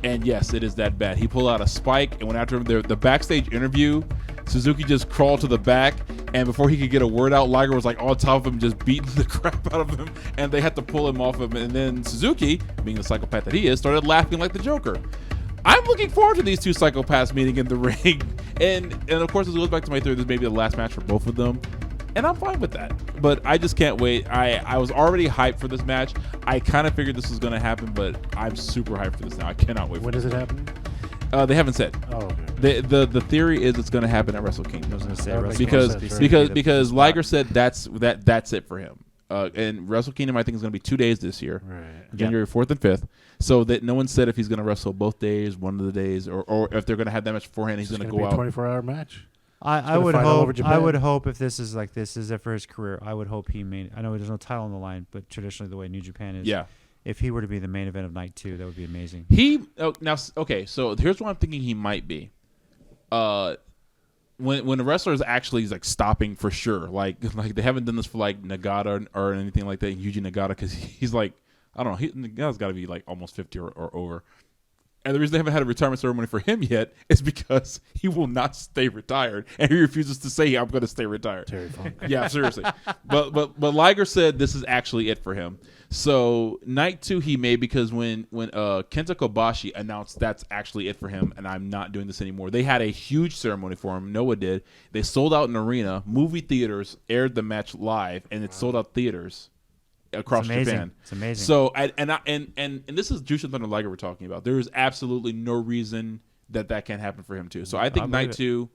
And yes, it is that bad. He pulled out a spike and went after him. The backstage interview, Suzuki just crawled to the back, and before he could get a word out, Liger was like on top of him, just beating the crap out of him, and they had to pull him off of him. And then Suzuki, being the psychopath that he is, started laughing like the Joker. I'm looking forward to these two psychopaths meeting in the ring. And of course, it goes back to my theory, this may be the last match for both of them. And I'm fine with that. But I just can't wait. I was already hyped for this match. I kind of figured this was going to happen, but I'm super hyped for this now. I cannot wait for When is it happening? They haven't said. Oh, okay. The theory is it's going to happen at Wrestle Kingdom. I was going to say That Wrestle makes Kingdom sense, would be right? because the Liger spot. said that's it for him. And Wrestle Kingdom I think is going to be 2 days this year, Right. January 4th and 5th. So that no one said if he's going to wrestle both days, one of the days, or if they're going to have that match beforehand, he's It's going to be go a out. 24-hour match. I gonna would fight all over hope. Japan. I would hope if this is it for his career. I would hope he made. I know there's no title on the line, but traditionally the way New Japan is. Yeah. If he were to be the main event of night 2, that would be amazing. Okay, so here's what I'm thinking he might be. When a wrestler is actually like stopping for sure, like they haven't done this for like Nagata or anything like that, Yuji Nagata, because he's like, I don't know, Nagata's got to be like almost 50 or over. And the reason they haven't had a retirement ceremony for him yet is because he will not stay retired, and he refuses to say, "I'm going to stay retired." Terry Funk. Yeah, seriously. But Liger said this is actually it for him. So night 2 he may, because when Kenta Kobashi announced that's actually it for him and I'm not doing this anymore, they had a huge ceremony for him. Noah did. They sold out an arena. Movie theaters aired the match live, and it sold out theaters across Japan. It's amazing. So and this is Jushin Thunder Liger we're talking about. There is absolutely no reason that can happen for him too. So I think night 2,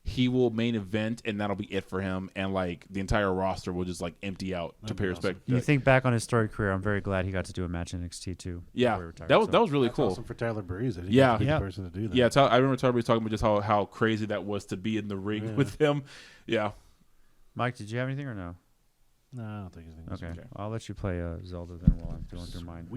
he will main event, and that'll be it for him. And like the entire roster will just like empty out to pay respect. You think back on his storied career, I'm very glad he got to do a match in NXT too. Yeah, that was really cool. Awesome for Tyler Breeze. Yeah, the person to do that. Yeah, I remember Tyler Breeze talking about just how crazy that was to be in the ring with him. Yeah. Mike, did you have anything or no? No, I don't think anything. Okay. I'll let you play Zelda then while I'm doing through mine.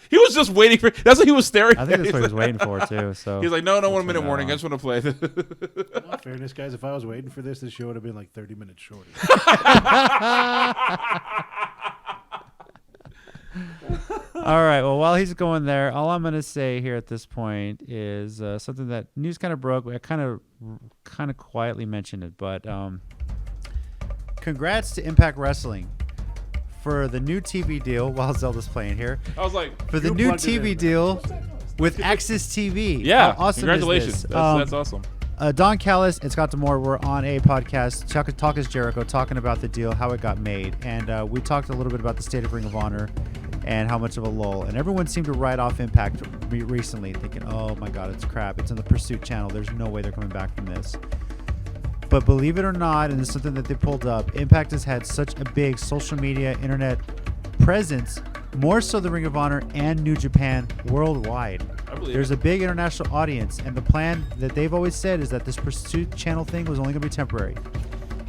He was just waiting for. That's what he was staring. I think that's what he was waiting for too. So he's like, no, 1 minute warning. I just want to play. In fairness, guys, if I was waiting for this show would have been like 30 minutes shorter. All right. Well, while he's going there, all I'm going to say here at this point is something that news kind of broke. I kind of quietly mentioned it, but congrats to Impact Wrestling for the new TV deal. While Zelda's playing here, I was like, for the new TV deal with AXS TV. Yeah, how awesome! Congratulations. Is this? That's awesome. Don Callis and Scott D'Amore were on a podcast, Talk is Jericho, talking about the deal, how it got made. And we talked a little bit about the state of Ring of Honor and how much of a lull. And everyone seemed to write off Impact recently, thinking, oh my God, it's crap. It's on the Pursuit channel. There's no way they're coming back from this. But believe it or not, and it's something that they pulled up, Impact has had such a big social media, internet presence, more so than Ring of Honor and New Japan worldwide. There's a big international audience, and the plan that they've always said is that this Pursuit channel thing was only going to be temporary.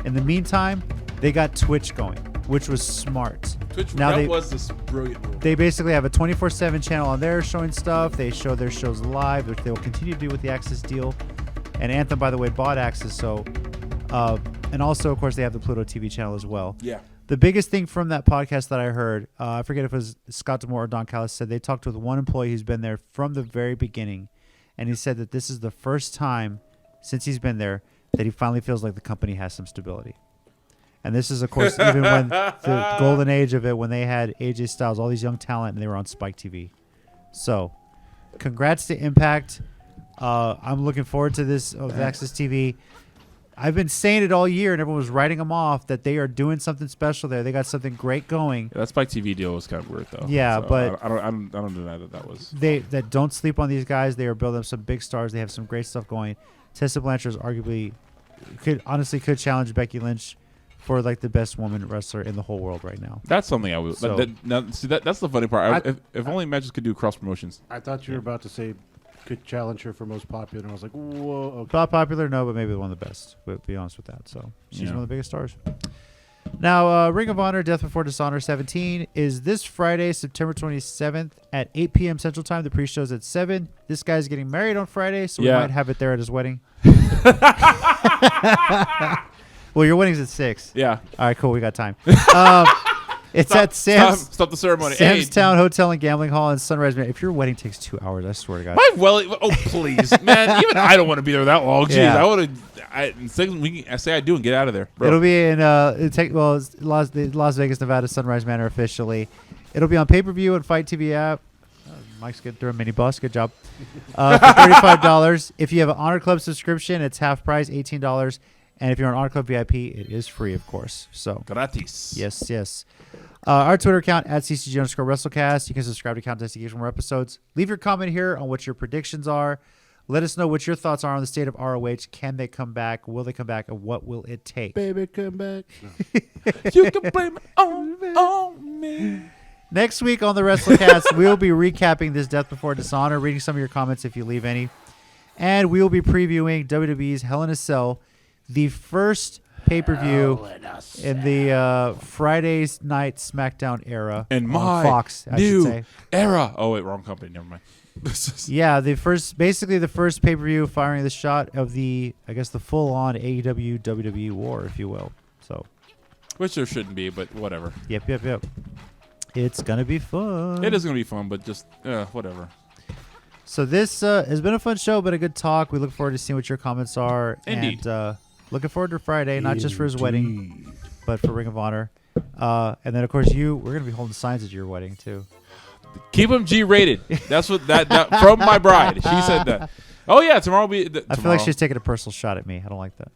In the meantime, they got Twitch going, which was smart. Was this brilliant move. They basically have a 24/7 channel on there showing stuff. They show their shows live, which they will continue to do with the AXS deal. And Anthem, by the way, bought AXS, so and also, of course, they have the Pluto TV channel as well. Yeah. The biggest thing from that podcast that I heard, I forget if it was Scott D'Amore or Don Callis, said they talked with one employee who's been there from the very beginning, and he said that this is the first time since he's been there that he finally feels like the company has some stability. And this is, of course, even when the golden age of it, when they had AJ Styles, all these young talent, and they were on Spike TV. So, congrats to Impact. I'm looking forward to this of AXS TV. I've been saying it all year, and everyone was writing them off that they are doing something special there. They got something great going. Yeah, that Spike TV deal was kind of weird, though. Yeah, so but I don't deny that was. That don't sleep on these guys. They are building up some big stars. They have some great stuff going. Tessa Blanchard arguably could challenge Becky Lynch for like the best woman wrestler in the whole world right now. That's something I would. So, that's the funny part. If only matches could do cross promotions. I thought you were about to say could challenge her for most popular, and I was like, whoa. Okay. Not popular, no, but maybe one of the best. We'll be honest with that. So she's one of the biggest stars. Now, Ring of Honor, Death Before Dishonor 17 is this Friday, September 27th at 8 p.m. Central Time. The pre-show's at 7. This guy's getting married on Friday, so we might have it there at his wedding. Well, your wedding's at 6. Yeah. All right, cool. We got time. It's at Sam's. Stop the ceremony. Sam's Town Hotel and Gambling Hall in Sunrise. Man, if your wedding takes 2 hours, I swear to God. Oh, please, man. Even I don't want to be there that long. Jeez, Yeah. I want to. I say I do and get out of there, bro. It'll be in it's Las Vegas, Nevada Sunrise Manor officially. It'll be on pay-per-view and Fight TV app. Mike's good through a mini bus. Good job. For $35. If you have an Honor Club subscription, it's half price, $18. And if you're an Honor Club VIP, it is free, of course. So gratis. Yes. Our Twitter account at @CCG_WrestleCast. You can subscribe to Countdown to get more episodes. Leave your comment here on what your predictions are. Let us know what your thoughts are on the state of ROH. Can they come back? Will they come back? And what will it take? Baby, come back. You can blame it on me. Next week on the WrestleCast, we'll be recapping this Death Before Dishonor, reading some of your comments if you leave any. And we will be previewing WWE's Hell in a Cell, the first pay-per-view in the Friday night SmackDown era in on Fox, I should say. Era. Oh, wait, wrong company. Never mind. Yeah, the first pay-per-view firing the shot of the full-on AEW WWE war, if you will. So, which there shouldn't be, but whatever. Yep. It's gonna be fun. It is gonna be fun, but just whatever. So this has been a fun show, but a good talk. We look forward to seeing what your comments are. Indeed. And looking forward to Friday, not just for his wedding, but for Ring of Honor. And then, of course, we're going to be holding signs at your wedding, too. Keep them G-rated. That's what that from my bride. She said that. Oh, yeah, tomorrow will be... I feel like she's taking a personal shot at me. I don't like that.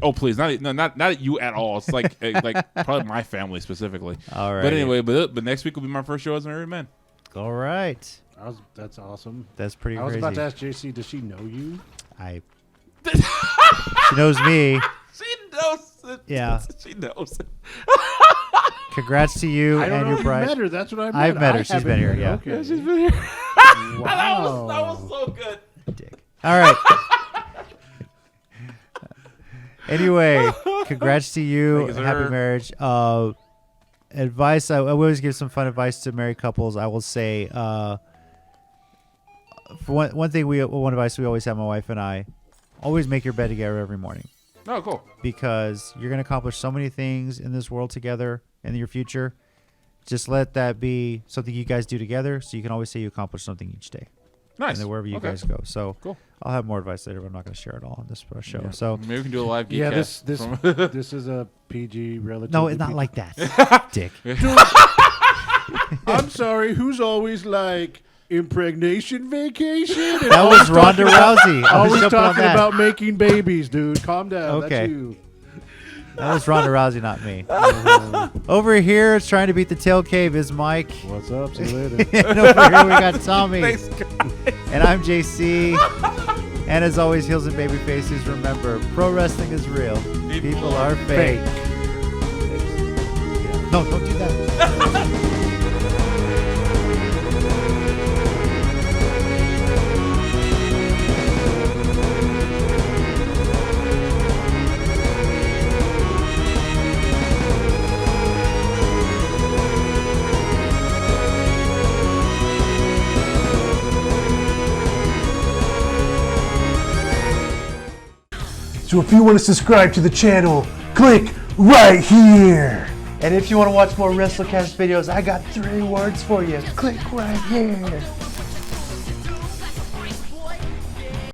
Oh, please. Not at you at all. It's like probably my family specifically. All right. But anyway, but next week will be my first show as a married man. All right. That's awesome. That's pretty I was crazy. about to ask JC, does she know you? She knows me. She knows it. Yeah. She knows it. Congrats to you I don't and know your if bride. you met her. That's what I meant. I've met her. I She's haven't been here, met her. yeah. Okay. She's been here. Wow. That was so good. Dick. All right. Anyway, congrats to you. Thank you, Happy sir. marriage. Advice. I always give some fun advice to married couples. I will say, for one advice we always have, my wife and I, always make your bed together every morning. Oh, cool. Because you're going to accomplish so many things in this world together in your future. Just let that be something you guys do together, so you can always say you accomplished something each day. Nice. And then wherever you guys go. So cool. I'll have more advice later, but I'm not going to share it all on this show. Yeah. So Maybe we can do a live geek Yeah, cast this from- this is a PG relative. no, it's not like that, Dick. I'm sorry. Who's always like impregnation vacation? And That was Ronda Rousey. I was Always jumping on talking that. about making babies, dude. Calm down. Okay. That's you. That was Ronda Rousey, not me. Over here, trying to beat the tail cave is Mike. What's up? See you later. And over here, we got Tommy. Thanks, guys. And I'm JC. And as always, heels and baby faces, remember, pro wrestling is real. People are fake. No, don't do that. So if you want to subscribe to the channel, click right here. And if you want to watch more WrestleCast videos, I got 3 words for you. Click right here.